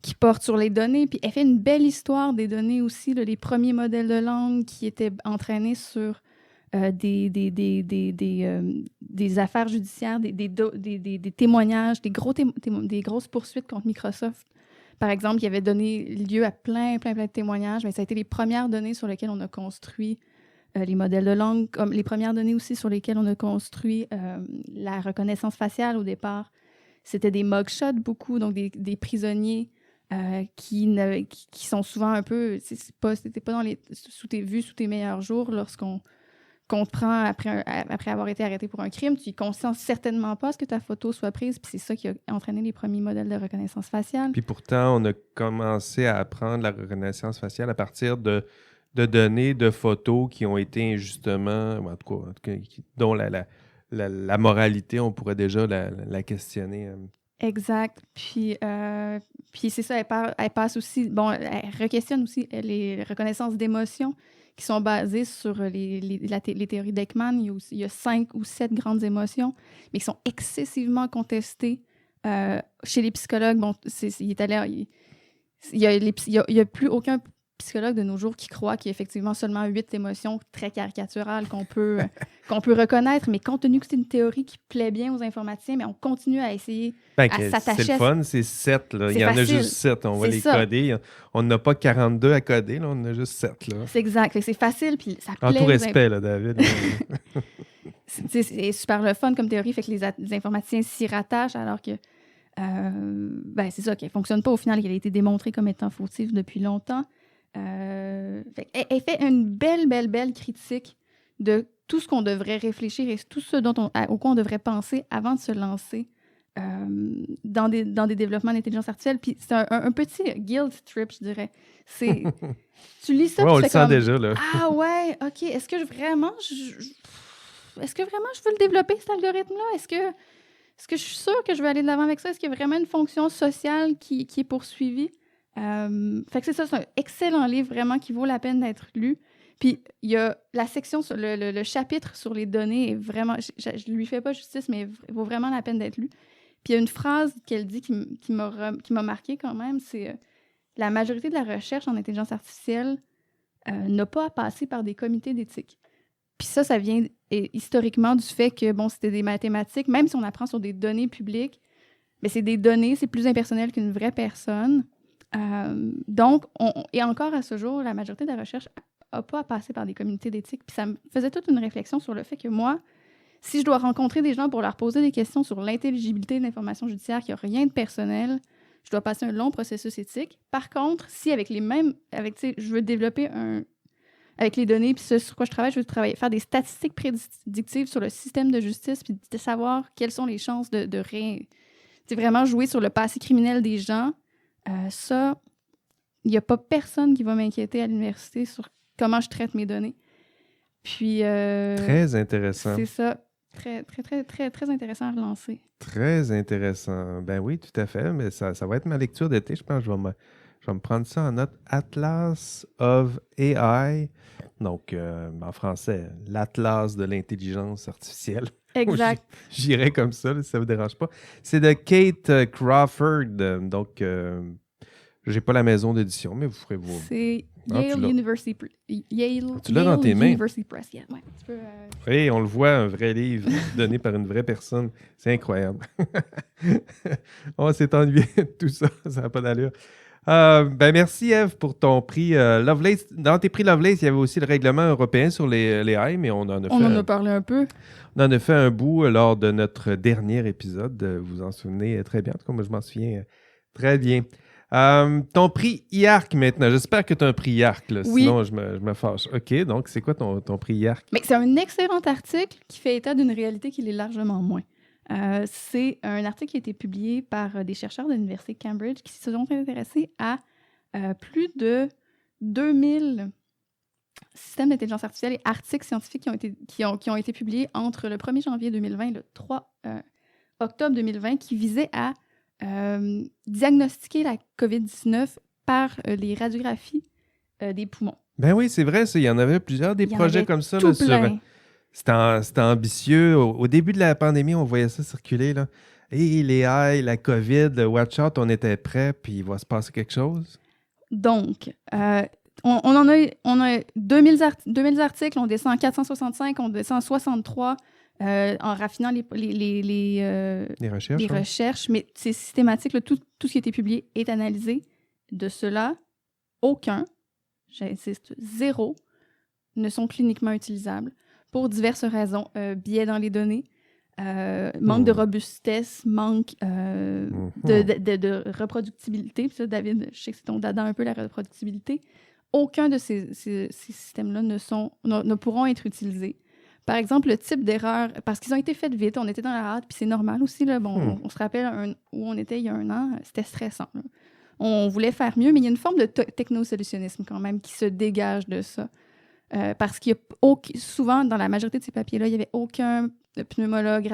qui portent sur les données. Puis elle fait une belle histoire des données aussi, là, les premiers modèles de langue qui étaient entraînés sur des affaires judiciaires, des témoignages, des grosses poursuites contre Microsoft. Par exemple, qui avait donné lieu à plein de témoignages, mais ça a été les premières données sur lesquelles on a construit les modèles de langue, comme les premières données aussi sur lesquelles on a construit la reconnaissance faciale au départ. C'était des mugshots beaucoup, donc des prisonniers qui sont souvent un peu... C'était pas sous tes meilleurs jours lorsqu'on te prend après avoir été arrêté pour un crime. Tu ne conscientes certainement pas ce que ta photo soit prise, puis c'est ça qui a entraîné les premiers modèles de reconnaissance faciale. Puis pourtant, on a commencé à apprendre la reconnaissance faciale à partir de données de photos qui ont été injustement, en tout cas dont la moralité, on pourrait déjà la questionner. Exact. Puis c'est ça, elle passe aussi... Bon, elle requestionne aussi les reconnaissances d'émotions qui sont basées sur les théories d'Ekman. Il y a 5 ou 7 grandes émotions, mais qui sont excessivement contestées chez les psychologues. Bon, il y a plus aucun psychologue de nos jours qui croit qu'il y a effectivement seulement 8 émotions très caricaturales qu'on peut reconnaître, mais compte tenu que c'est une théorie qui plaît bien aux informaticiens, mais on continue à essayer à s'attacher. C'est le fun, c'est 7. Là. Il y en a juste 7. On va les coder. On n'a pas 42 à coder, là, on en a juste 7. Là. C'est exact. C'est facile, puis ça plaît. En tout respect, là, David. C'est super le fun comme théorie, fait que les informaticiens s'y rattachent, alors que c'est ça, qu'elle ne fonctionne pas au final, qu'elle a été démontrée comme étant fautive depuis longtemps. Elle fait une belle critique de tout ce qu'on devrait réfléchir et tout ce au quoi on devrait penser avant de se lancer dans des développements d'intelligence artificielle. Puis c'est un petit guilt trip, je dirais. Tu lis ça, on le sent comme, déjà, là. Ah ouais, OK. Est-ce que vraiment je veux le développer, cet algorithme-là? Est-ce que je suis sûre que je vais aller de l'avant avec ça? Est-ce qu'il y a vraiment une fonction sociale qui est poursuivie? Fait que c'est ça, c'est un excellent livre vraiment qui vaut la peine d'être lu. Puis il y a la section sur le chapitre sur les données est vraiment, je lui fais pas justice, mais il vaut vraiment la peine d'être lu. Puis il y a une phrase qu'elle dit qui m'a marqué quand même, c'est la majorité de la recherche en intelligence artificielle n'a pas à passer par des comités d'éthique. Puis ça vient historiquement du fait que bon, c'était des mathématiques, même si on apprend sur des données publiques, mais c'est des données, c'est plus impersonnel qu'une vraie personne. Donc, et encore à ce jour, la majorité de la recherche n'a pas à passer par des communautés d'éthique. Puis ça me faisait toute une réflexion sur le fait que moi, si je dois rencontrer des gens pour leur poser des questions sur l'intelligibilité de l'information judiciaire qui n'a rien de personnel, je dois passer un long processus éthique. Par contre, si je veux développer avec les données, puis ce sur quoi je travaille, je veux faire des statistiques prédictives sur le système de justice, puis de savoir quelles sont les chances de vraiment jouer sur le passé criminel des gens. Ça, il n'y a pas personne qui va m'inquiéter à l'université sur comment je traite mes données. Puis... très intéressant. C'est ça. Très, très, très, très, très intéressant à relancer. Très intéressant. Ben oui, tout à fait. Mais ça va être ma lecture d'été. Je pense que je vais me prendre ça en note. Atlas of AI. Donc, en français, l'Atlas de l'intelligence artificielle. Exact. J'irai comme ça, si ça ne vous dérange pas. C'est de Kate Crawford. Donc, j'ai pas la maison d'édition, mais vous ferez vos... C'est Yale University Press. Tu l'as dans tes mains. University Press, yeah. Ouais, tu peux, Oui, on le voit, un vrai livre donné par une vraie personne. C'est incroyable. On s'est ennuyé de tout ça. Ça n'a pas d'allure. Merci, Eve, pour ton prix Lovelace. Dans tes prix Lovelace, il y avait aussi le règlement européen sur les AI, mais on en a parlé un peu. On en a fait un bout lors de notre dernier épisode. Vous vous en souvenez très bien. En tout cas, moi, je m'en souviens très bien. Ton prix IARC maintenant. J'espère que tu as un prix IARC. Là, oui. Sinon, je me fâche. OK, donc c'est quoi ton prix IARC? Mais c'est un excellent article qui fait état d'une réalité qui l'est largement moins. C'est un article qui a été publié par des chercheurs de l'Université de Cambridge qui se sont intéressés à plus de 2000 systèmes d'intelligence artificielle et articles scientifiques qui ont été publiés entre le 1er janvier 2020 et le 3 octobre 2020 qui visaient à diagnostiquer la COVID-19 par les radiographies des poumons. Ben oui, c'est vrai, ça. Il y en avait plusieurs des projets comme ça. Tout plein. C'était ambitieux. Au début de la pandémie, on voyait ça circuler. Là. Et les AI, la COVID, le watch out, on était prêts, puis il va se passer quelque chose. Donc, on a 2000 articles, on descend en 465, on descend en 63 en raffinant les recherches. Mais c'est systématique, là, tout ce qui a été publié est analysé. De cela, aucun, j'insiste, 0, ne sont cliniquement utilisables pour diverses raisons. Biais dans les données, manque de robustesse, manque de reproductibilité. Puis ça, David, je sais que c'est ton dada un peu, la reproductibilité. Aucun de ces systèmes-là ne pourront être utilisés. Par exemple, le type d'erreur, parce qu'ils ont été faits vite, on était dans la hâte, puis c'est normal aussi. Là, on se rappelle où on était il y a un an, c'était stressant. Là. On voulait faire mieux, mais il y a une forme de technosolutionnisme quand même qui se dégage de ça. Parce qu'il y a souvent, dans la majorité de ces papiers-là, il n'y avait aucun pneumologue,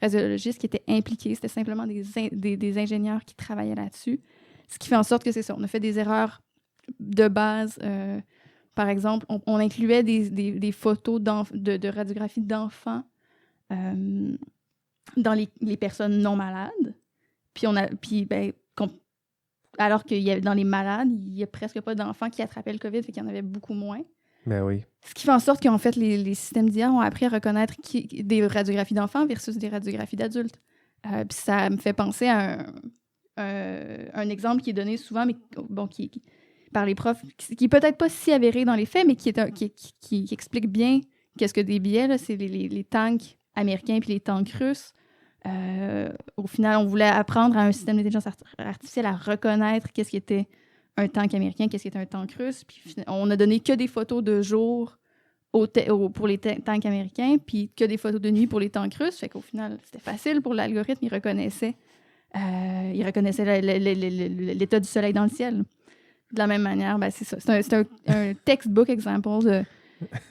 radiologiste qui était impliqué. C'était simplement des ingénieurs qui travaillaient là-dessus. Ce qui fait en sorte que c'est ça. On a fait des erreurs de base. Par exemple, on incluait des photos de radiographie d'enfants dans les personnes non malades. Alors qu'il y avait dans les malades, il n'y a presque pas d'enfants qui attrapaient le COVID, fait qu'il y en avait beaucoup moins. Ben oui. Ce qui fait en sorte qu'en fait, les systèmes d'IA ont appris à reconnaître des radiographies d'enfants versus des radiographies d'adultes. Puis ça me fait penser à un exemple qui est donné souvent, mais qui par les profs, qui est peut-être pas si avéré dans les faits, mais qui explique bien qu'est-ce que des biais, là, c'est les tanks américains puis les tanks russes. Au final, on voulait apprendre à un système d'intelligence artificielle à reconnaître qu'est-ce qui était un tank américain, qu'est-ce qui était un tank russe. Puis on a donné que des photos de jour pour les tanks américains, puis que des photos de nuit pour les tanks russes. Fait qu'au final, c'était facile pour l'algorithme. Il reconnaissait l'état du soleil dans le ciel. De la même manière, ben, c'est ça. C'est un textbook example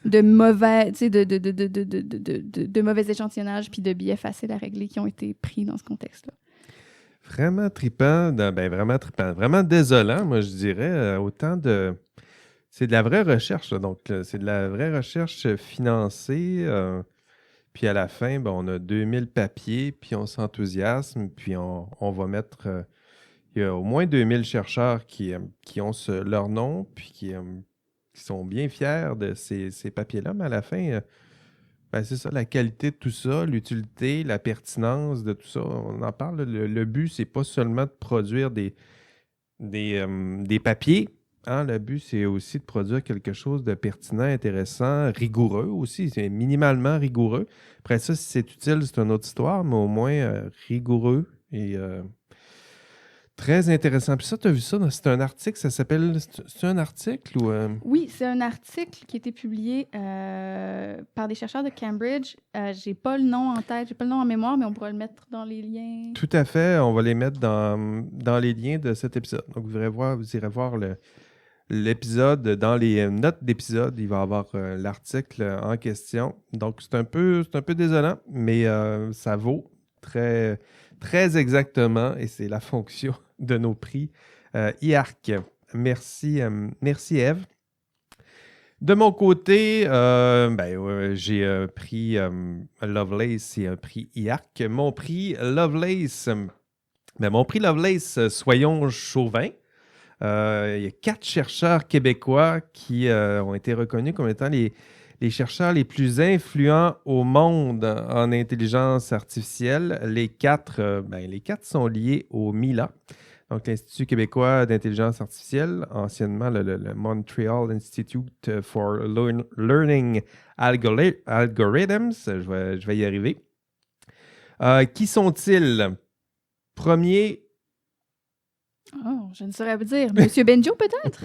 de mauvais, de mauvais échantillonnage puis de biais faciles à régler qui ont été pris dans ce contexte-là. Vraiment trippant, vraiment trippant. Vraiment désolant, moi, je dirais. C'est de la vraie recherche, là. Donc, c'est de la vraie recherche financée. Puis à la fin, on a 2000 papiers, puis on s'enthousiasme, puis on va mettre... il y a au moins 2000 chercheurs qui ont leur nom, puis qui sont bien fiers de ces papiers-là, mais à la fin, c'est ça, la qualité de tout ça, l'utilité, la pertinence de tout ça, on en parle. Le but, c'est pas seulement de produire des papiers, hein, le but, c'est aussi de produire quelque chose de pertinent, intéressant, rigoureux aussi, c'est minimalement rigoureux. Après ça, si c'est utile, c'est une autre histoire, mais au moins rigoureux et... très intéressant. Puis ça, tu as vu ça, c'est un article, ça s'appelle... C'est un article ou... Oui, c'est un article qui a été publié par des chercheurs de Cambridge. J'ai pas le nom en tête, j'ai pas le nom en mémoire, mais on pourra le mettre dans les liens. Tout à fait, on va les mettre dans les liens de cet épisode. Donc, vous irez voir l'épisode, dans les notes d'épisode, il va y avoir l'article en question. Donc, c'est un peu désolant, mais ça vaut très... très exactement, et c'est la fonction de nos prix IARC. Merci Ève. De mon côté, j'ai un prix Lovelace et un prix IARC. Mon prix Lovelace, soyons chauvins. Il y a 4 chercheurs québécois qui ont été reconnus comme étant les chercheurs les plus influents au monde en intelligence artificielle. Les 4 sont liés au MILA, donc l'Institut québécois d'intelligence artificielle, anciennement le Montreal Institute for Learning Algorithms. Je vais y arriver. Qui sont-ils? Premier... Oh, je ne saurais vous dire. Monsieur Bengio, peut-être?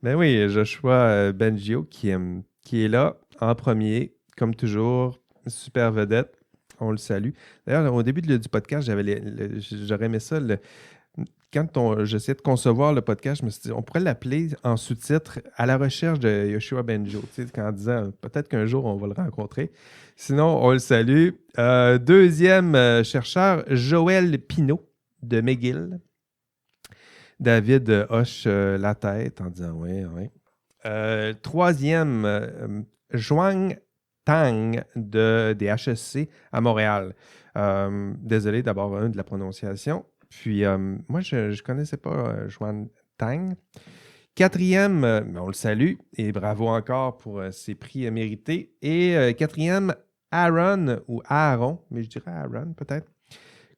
Ben oui, Joshua Bengio qui est là en premier, comme toujours, super vedette. On le salue. D'ailleurs, au début du podcast, j'aurais aimé ça. Quand j'essayais de concevoir le podcast, je me suis dit, on pourrait l'appeler en sous-titre « À la recherche de Yoshua Bengio », en disant peut-être qu'un jour on va le rencontrer. Sinon, on le salue. Deuxième chercheur, Joël Pinault de McGill. David hoche la tête en disant oui. Troisième, Zhuang Tang des HSC à Montréal. Désolé d'abord de la prononciation. Puis, moi, je ne connaissais pas Zhuang Tang. Quatrième, on le salue et bravo encore pour ses prix mérités. Et quatrième, Aaron, mais je dirais Aaron peut-être.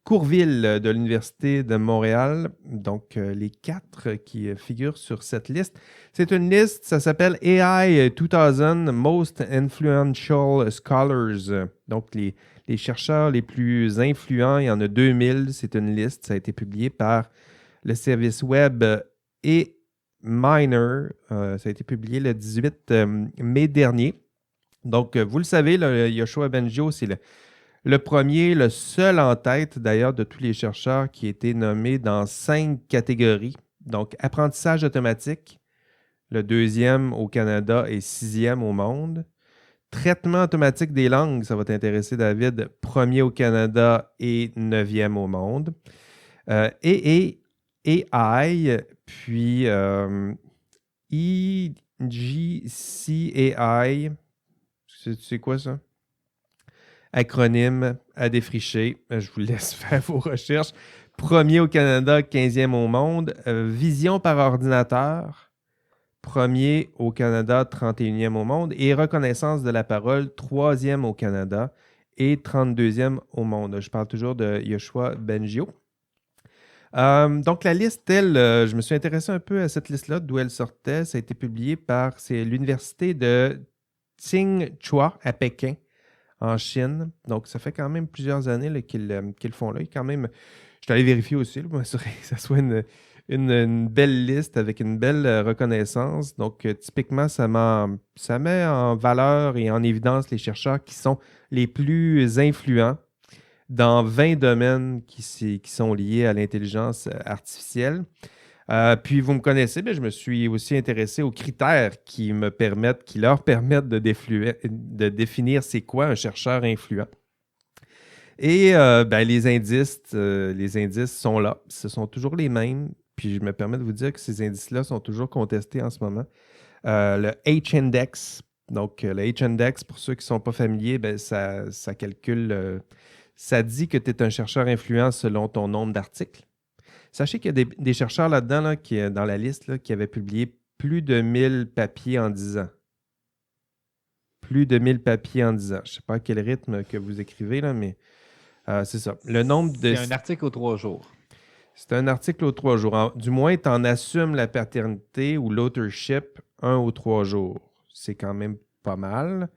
Courville de l'Université de Montréal. Donc, les 4 qui figurent sur cette liste. C'est une liste, ça s'appelle AI 2000 Most Influential Scholars. Donc, les chercheurs les plus influents, il y en a 2000. C'est une liste, ça a été publié par le service web eMiner. Ça a été publié le 18 mai dernier. Donc, vous le savez, Yoshua Bengio, c'est le premier, le seul en tête d'ailleurs de tous les chercheurs qui a été nommé dans 5 catégories. Donc, apprentissage automatique, le 2e au Canada et 6e au monde. Traitement automatique des langues, ça va t'intéresser David, 1er au Canada et 9e au monde. AI, puis EGCAI, c'est quoi ça? Acronyme à défricher. Je vous laisse faire vos recherches. 1er au Canada, 15e au monde. Vision par ordinateur. 1er au Canada, 31e au monde. Et reconnaissance de la parole, 3e au Canada et 32e au monde. Je parle toujours de Yoshua Bengio. Donc, la liste, je me suis intéressé un peu à cette liste-là, d'où elle sortait. Ça a été publié par l'université de Tsinghua à Pékin, en Chine. Donc, ça fait quand même plusieurs années qu'ils le font là. Je suis allé vérifier aussi, pour m'assurer que ça soit une belle liste avec une belle reconnaissance. Donc, typiquement, ça met en valeur et en évidence les chercheurs qui sont les plus influents dans 20 domaines qui sont liés à l'intelligence artificielle. Puis, vous me connaissez, mais je me suis aussi intéressé aux critères qui leur permettent de définir c'est quoi un chercheur influent. Et les indices sont là. Ce sont toujours les mêmes. Puis, je me permets de vous dire que ces indices-là sont toujours contestés en ce moment. Le H-Index. Donc, le H-Index, pour ceux qui ne sont pas familiers, ça calcule, ça dit que tu es un chercheur influent selon ton nombre d'articles. Sachez qu'il y a des chercheurs là-dedans, dans la liste, là, qui avaient publié plus de 1000 papiers en 10 ans. Plus de 1000 papiers en 10 ans. Je ne sais pas à quel rythme que vous écrivez, là, mais c'est ça. Le nombre de... C'est un article aux 3 jours. C'est un article aux 3 jours. Du moins, tu en assumes la paternité ou l'authorship 1 aux 3 jours. C'est quand même pas mal.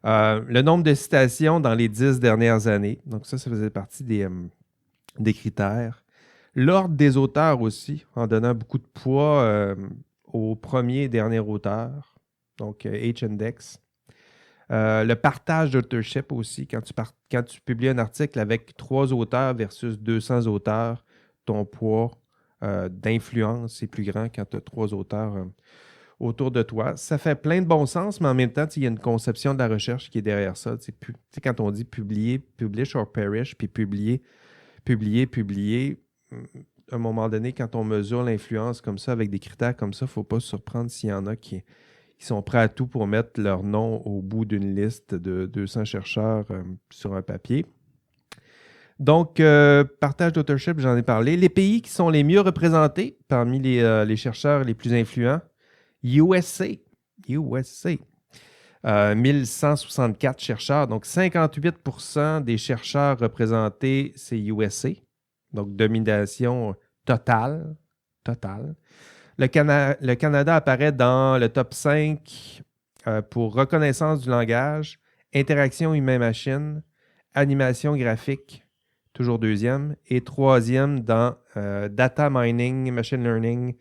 Le nombre de citations dans les 10 dernières années. Donc ça faisait partie des critères. L'ordre des auteurs aussi, en donnant beaucoup de poids au premier et dernier auteur, donc H-Index. Le partage d'autorship aussi, quand tu publies un article avec 3 auteurs versus 200 auteurs, ton poids d'influence est plus grand quand tu as 3 auteurs autour de toi. Ça fait plein de bon sens, mais en même temps, il y a une conception de la recherche qui est derrière ça. Quand on dit publier, publish or perish, puis publier, à un moment donné, quand on mesure l'influence comme ça, avec des critères comme ça, il ne faut pas se surprendre s'il y en a qui sont prêts à tout pour mettre leur nom au bout d'une liste de 200 chercheurs sur un papier. Donc, partage d'autorship, j'en ai parlé. Les pays qui sont les mieux représentés parmi les chercheurs les plus influents, USA. 1164 chercheurs, donc 58% des chercheurs représentés, c'est USA. Donc, domination totale. Le Canada apparaît dans le top 5 pour reconnaissance du langage, interaction humain-machine, animation graphique, toujours 2e, et 3e dans data mining, machine learning,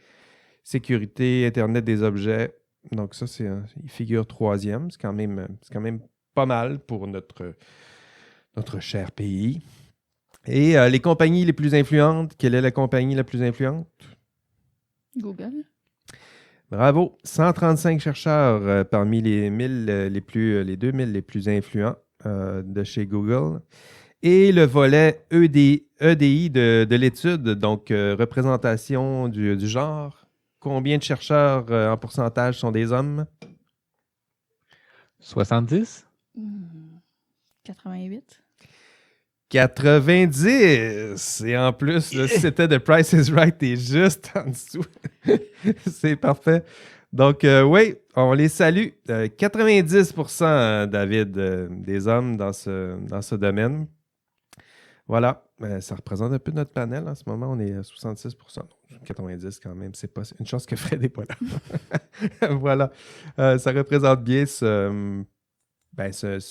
sécurité, Internet des objets. Donc ça, il figure 3e. C'est quand même pas mal pour notre notre cher pays. Et les compagnies les plus influentes, quelle est la compagnie la plus influente? Google. Bravo. 135 chercheurs parmi les 2000 les plus influents de chez Google. Et le volet EDI de l'étude, donc représentation du genre. Combien de chercheurs en pourcentage sont des hommes? 70? 88. 90! Et en plus, là, si c'était The Price is Right, t'es juste en dessous. C'est parfait. Donc, oui, on les salue. 90%, David, des hommes dans ce domaine. Voilà. Ça représente un peu notre panel. En ce moment, on est à 66%. 90 quand même. C'est pas une chance que Fred n'est pas là. Voilà. Ça représente bien ce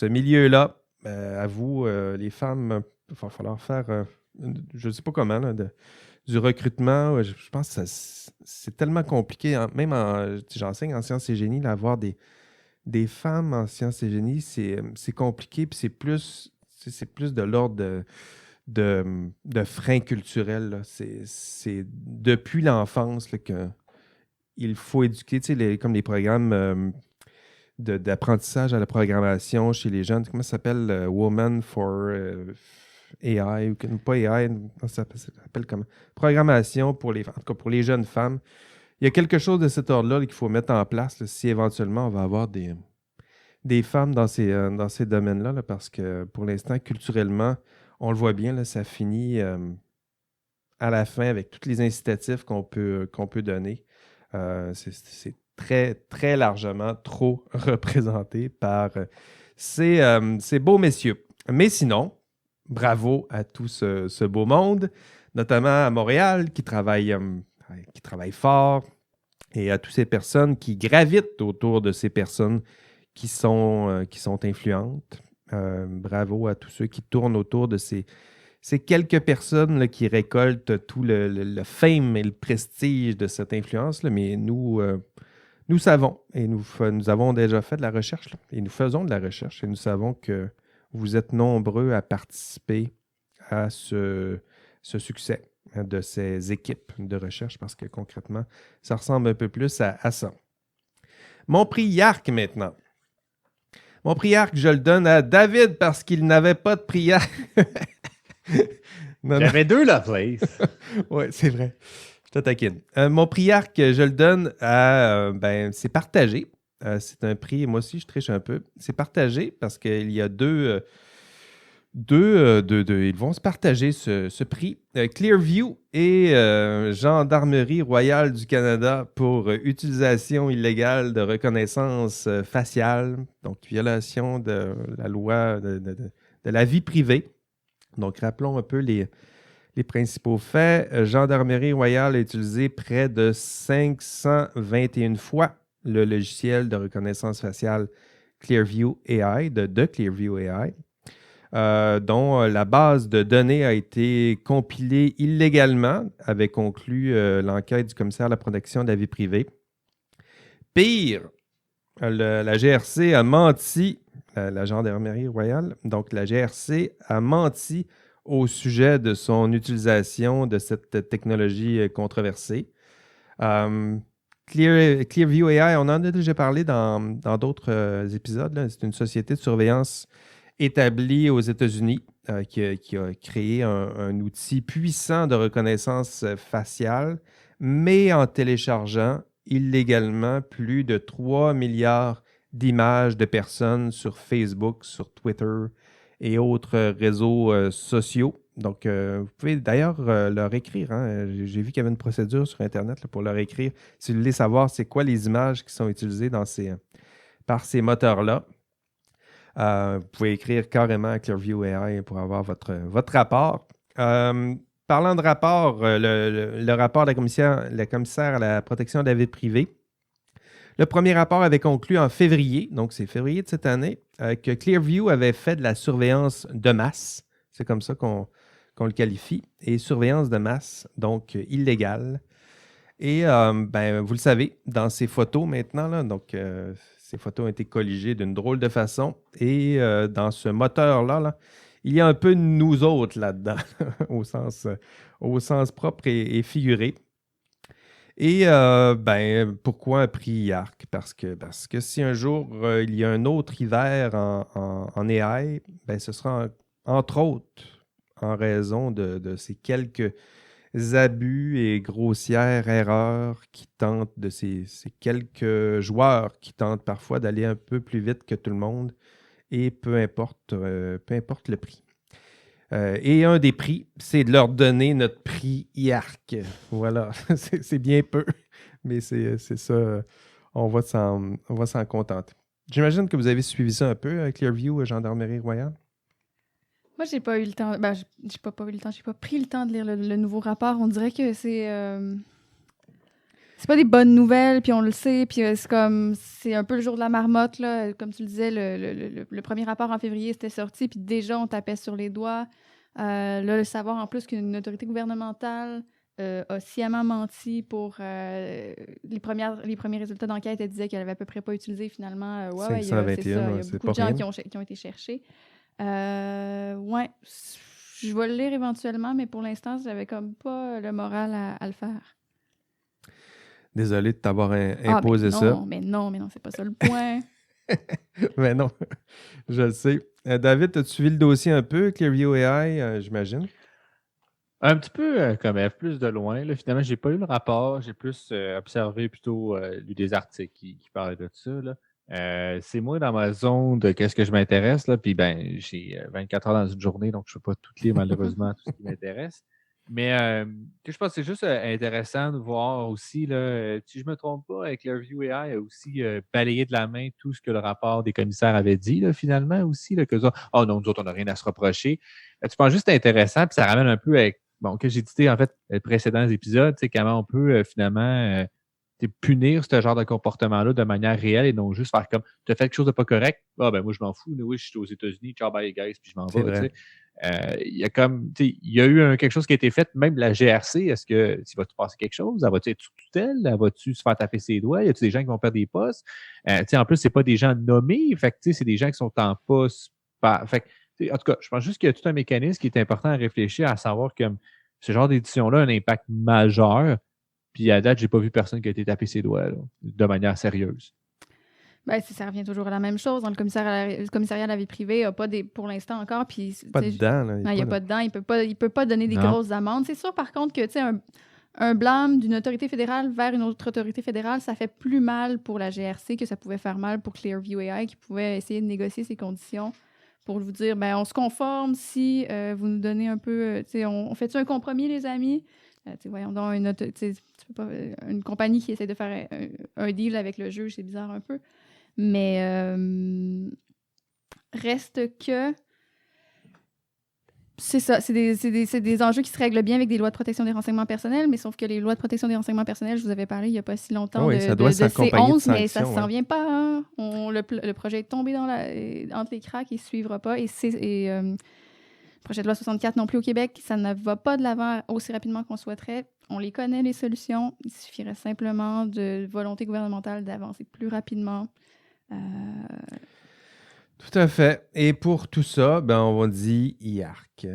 milieu-là. À vous, les femmes, il va falloir faire, je ne sais pas comment, là, du recrutement. Je pense que c'est tellement compliqué. Même j'enseigne en sciences et génie, là, avoir des femmes en sciences et génie, c'est compliqué. Puis c'est plus de l'ordre de freins culturels. Là. C'est depuis l'enfance là, qu'il faut éduquer, comme les programmes d'apprentissage à la programmation chez les jeunes. Comment ça s'appelle? Woman for AI, ou pas AI, ça s'appelle comme programmation pour en tout cas pour les jeunes femmes. Il y a quelque chose de cet ordre-là qu'il faut mettre en place là, si éventuellement on va avoir des femmes dans ces domaines-là, là, parce que pour l'instant, culturellement, on le voit bien, là, ça finit à la fin avec tous les incitatifs qu'on peut donner. C'est très, très largement trop représenté par ces beaux messieurs. Mais sinon, bravo à tout ce beau monde, notamment à Montréal, qui travaille fort, et à toutes ces personnes qui gravitent autour de ces personnes qui sont influentes. Bravo à tous ceux qui tournent autour de ces quelques personnes là, qui récoltent tout le fame et le prestige de cette influence. Là, mais nous savons, et nous avons déjà fait de la recherche, là, et nous faisons de la recherche, et nous savons que vous êtes nombreux à participer à ce succès de ces équipes de recherche, parce que concrètement, ça ressemble un peu plus à ça. Mon prix Yark maintenant. Mon prix Yark, je le donne à David parce qu'il n'avait pas de prix Yark. J'avais deux Lovelace. Oui, c'est vrai. Je te taquine. Mon prix Yark, je le donne à... c'est partagé. C'est un prix, moi aussi, je triche un peu. C'est partagé parce qu'il y a deux ils vont se partager ce prix. Clearview et Gendarmerie royale du Canada pour utilisation illégale de reconnaissance faciale, donc violation de la loi de la vie privée. Donc, rappelons un peu les principaux faits. Gendarmerie royale a utilisé près de 521 fois le logiciel de reconnaissance faciale Clearview AI, de Clearview AI. Dont la base de données a été compilée illégalement, avait conclu l'enquête du commissaire à la protection de la vie privée. Pire, la GRC a menti, la Gendarmerie royale, donc la GRC a menti au sujet de son utilisation de cette technologie controversée. Clearview AI, on en a déjà parlé dans d'autres épisodes. Là. C'est une société de surveillance établi aux États-Unis, qui a créé un outil puissant de reconnaissance faciale, mais en téléchargeant illégalement plus de 3 milliards d'images de personnes sur Facebook, sur Twitter et autres réseaux sociaux. Donc, vous pouvez d'ailleurs leur écrire. Hein. J'ai vu qu'il y avait une procédure sur Internet là, pour leur écrire. Si vous voulez savoir c'est quoi les images qui sont utilisées par ces moteurs-là. Vous pouvez écrire carrément à Clearview AI pour avoir votre rapport. Parlant de rapport, le rapport de la commissaire à la protection de la vie privée, le premier rapport avait conclu en février, donc c'est février de cette année, que Clearview avait fait de la surveillance de masse. C'est comme ça qu'on le qualifie. Et surveillance de masse, donc illégale. Et vous le savez, dans ces photos maintenant, là, donc ces photos ont été colligées d'une drôle de façon. Et dans ce moteur-là, là, il y a un peu de nous autres là-dedans, au sens propre et figuré. Et pourquoi un prix IARC? Parce que si un jour il y a un autre hiver en AI, ce sera entre autres en raison de ces quelques abus et grossières erreurs de ces quelques joueurs qui tentent parfois d'aller un peu plus vite que tout le monde, et peu importe le prix. Et un des prix, c'est de leur donner notre prix IARC. Voilà, c'est bien peu, mais c'est ça, on va s'en contenter. J'imagine que vous avez suivi ça un peu, Clearview, Gendarmerie Royale. Moi, j'ai pas eu le temps. J'ai pas eu le temps. J'ai pas pris le temps de lire le nouveau rapport. On dirait que c'est pas des bonnes nouvelles, puis on le sait, puis c'est un peu le jour de la marmotte, là. Comme tu le disais, le premier rapport en février, c'était sorti, puis déjà, on tapait sur les doigts. Là, le savoir en plus qu'une autorité gouvernementale a sciemment menti pour les premiers résultats d'enquête. Elle disait qu'elle avait à peu près pas utilisé finalement. Ouais, 521, il y a c'est beaucoup pas de gens rien. qui ont été cherchés. Ouais, je vais le lire éventuellement, mais pour l'instant, j'avais comme pas le moral à le faire. Désolé de t'avoir imposé ça. Mais non, c'est pas ça le point. Mais non, je le sais. David, as-tu suivi le dossier un peu, Clearview AI, j'imagine? Un petit peu comme F, plus de loin. Là. Finalement, j'ai pas eu le rapport. J'ai plus observé, plutôt lu des articles qui parlaient de ça. Là. C'est moi dans ma zone de qu'est-ce que je m'intéresse. Là. Puis j'ai 24 heures dans une journée, donc je ne peux pas tout lire malheureusement tout ce qui m'intéresse. Mais je pense que c'est juste intéressant de voir aussi, là, si je ne me trompe pas, avec Clearview AI a aussi balayé de la main tout ce que le rapport des commissaires avait dit, là, finalement aussi. Là, que non, nous autres, on n'a rien à se reprocher. Tu penses juste intéressant, puis ça ramène un peu avec que j'ai dit en fait les précédents épisodes, comment on peut finalement punir ce genre de comportement-là de manière réelle et non juste faire comme tu as fait quelque chose de pas correct, moi je m'en fous, oui, je suis aux États-Unis, ciao bye guys, puis je m'en vais. Il y a comme il y a eu quelque chose qui a été fait, même la GRC, est-ce que tu vas-tu passer quelque chose? Elle va-tu être sous tutelle? Elle va-tu se faire taper ses doigts? Y a-tu des gens qui vont perdre des postes? En plus, c'est pas des gens nommés, fait que c'est des gens qui sont en poste. Fait que, en tout cas, je pense juste qu'il y a tout un mécanisme qui est important à réfléchir, à savoir que ce genre d'édition-là a un impact majeur. Puis à date, j'ai pas vu personne qui a été tapé ses doigts là, de manière sérieuse. Ça revient toujours à la même chose. Dans le commissariat à la vie privée n'a pas pour l'instant encore. Puis, pas dedans. Il n'y a pas dedans. Il peut pas donner des grosses amendes. C'est sûr, par contre, que un blâme d'une autorité fédérale vers une autre autorité fédérale, ça fait plus mal pour la GRC que ça pouvait faire mal pour Clearview AI, qui pouvait essayer de négocier ses conditions pour vous dire, on se conforme si vous nous donnez un peu... on fait-tu un compromis, les amis? Voyons donc, une compagnie qui essaie de faire un deal avec le juge, c'est bizarre un peu. Mais reste que c'est ça, c'est des enjeux qui se règlent bien avec des lois de protection des renseignements personnels, mais sauf que les lois de protection des renseignements personnels, je vous avais parlé il n'y a pas si longtemps de C11, mais ça ne s'en vient pas. Hein? Le projet est tombé entre les cracks, il ne se suivra pas. Et le projet de loi 64 non plus au Québec, ça ne va pas de l'avant aussi rapidement qu'on souhaiterait. On les connaît, les solutions. Il suffirait simplement de volonté gouvernementale d'avancer plus rapidement. Tout à fait. Et pour tout ça, on va dire IARC.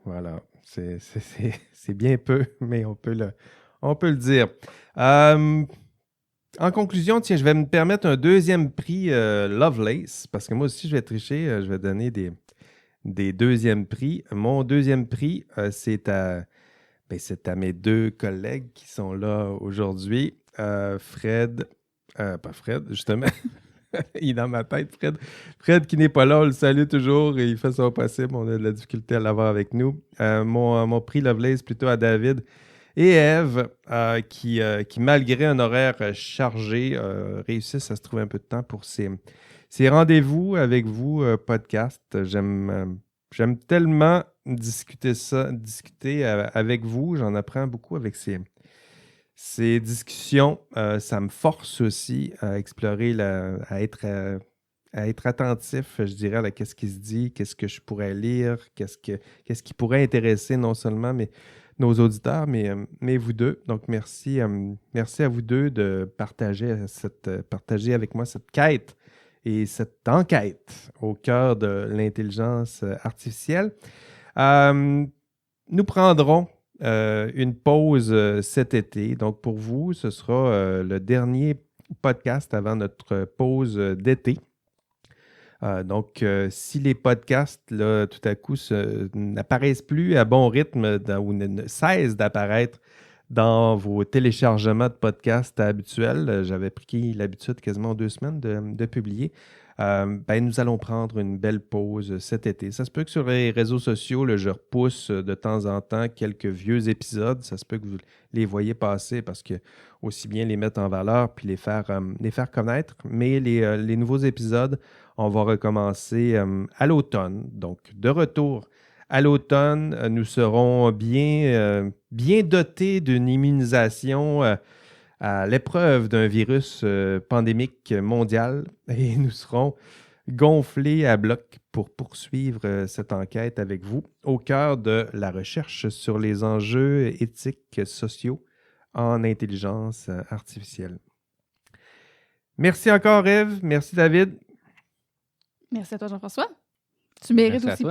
Voilà. C'est bien peu, mais on peut le dire. En conclusion, tiens, je vais me permettre un deuxième prix Lovelace, parce que moi aussi, je vais tricher. Je vais donner des deuxièmes prix. Mon deuxième prix, c'est à mes deux collègues qui sont là aujourd'hui. Fred, pas Fred, justement. Il est dans ma tête, Fred. Fred qui n'est pas là, on le salue toujours et il fait son possible. On a de la difficulté à l'avoir avec nous. Mon prix Lovelace plutôt à David et Eve qui, malgré un horaire chargé, réussissent à se trouver un peu de temps pour ces rendez-vous avec vous, podcast. J'aime tellement discuter avec vous. J'en apprends beaucoup avec ces discussions. Ça me force aussi à explorer, à être attentif, je dirais, à qu'est-ce qui se dit, qu'est-ce que je pourrais lire, qu'est-ce qui pourrait intéresser non seulement nos auditeurs, mais vous deux. Donc, merci à vous deux de partager avec moi cette quête et cette enquête au cœur de l'intelligence artificielle. Nous prendrons une pause cet été. Donc, pour vous, ce sera le dernier podcast avant notre pause d'été. Donc, si les podcasts, là, tout à coup, n'apparaissent plus à bon rythme ou ne cessent d'apparaître dans vos téléchargements de podcasts habituels, j'avais pris l'habitude quasiment 2 semaines de publier, nous allons prendre une belle pause cet été. Ça se peut que sur les réseaux sociaux, là, je repousse de temps en temps quelques vieux épisodes. Ça se peut que vous les voyez passer parce que aussi bien les mettre en valeur puis les faire connaître. Mais les nouveaux épisodes, on va recommencer à l'automne. Donc, de retour à l'automne, nous serons bien dotés d'une immunisation à l'épreuve d'un virus pandémique mondial et nous serons gonflés à bloc pour poursuivre cette enquête avec vous au cœur de la recherche sur les enjeux éthiques sociaux en intelligence artificielle. Merci encore, Ève. Merci, David. Merci à toi, Jean-François. Tu mérites aussi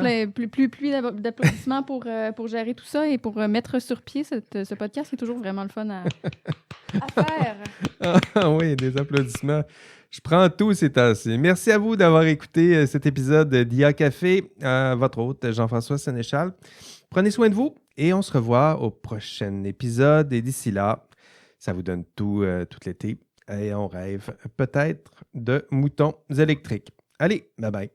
plus d'applaudissements pour gérer tout ça et pour mettre sur pied ce podcast. C'est toujours vraiment le fun à faire. Ah oui, des applaudissements. Je prends tout, c'est assez. Merci à vous d'avoir écouté cet épisode d'IA Café. Votre hôte, Jean-François Sénéchal. Prenez soin de vous et on se revoit au prochain épisode. Et d'ici là, ça vous donne tout l'été. Et on rêve peut-être de moutons électriques. Allez, bye bye.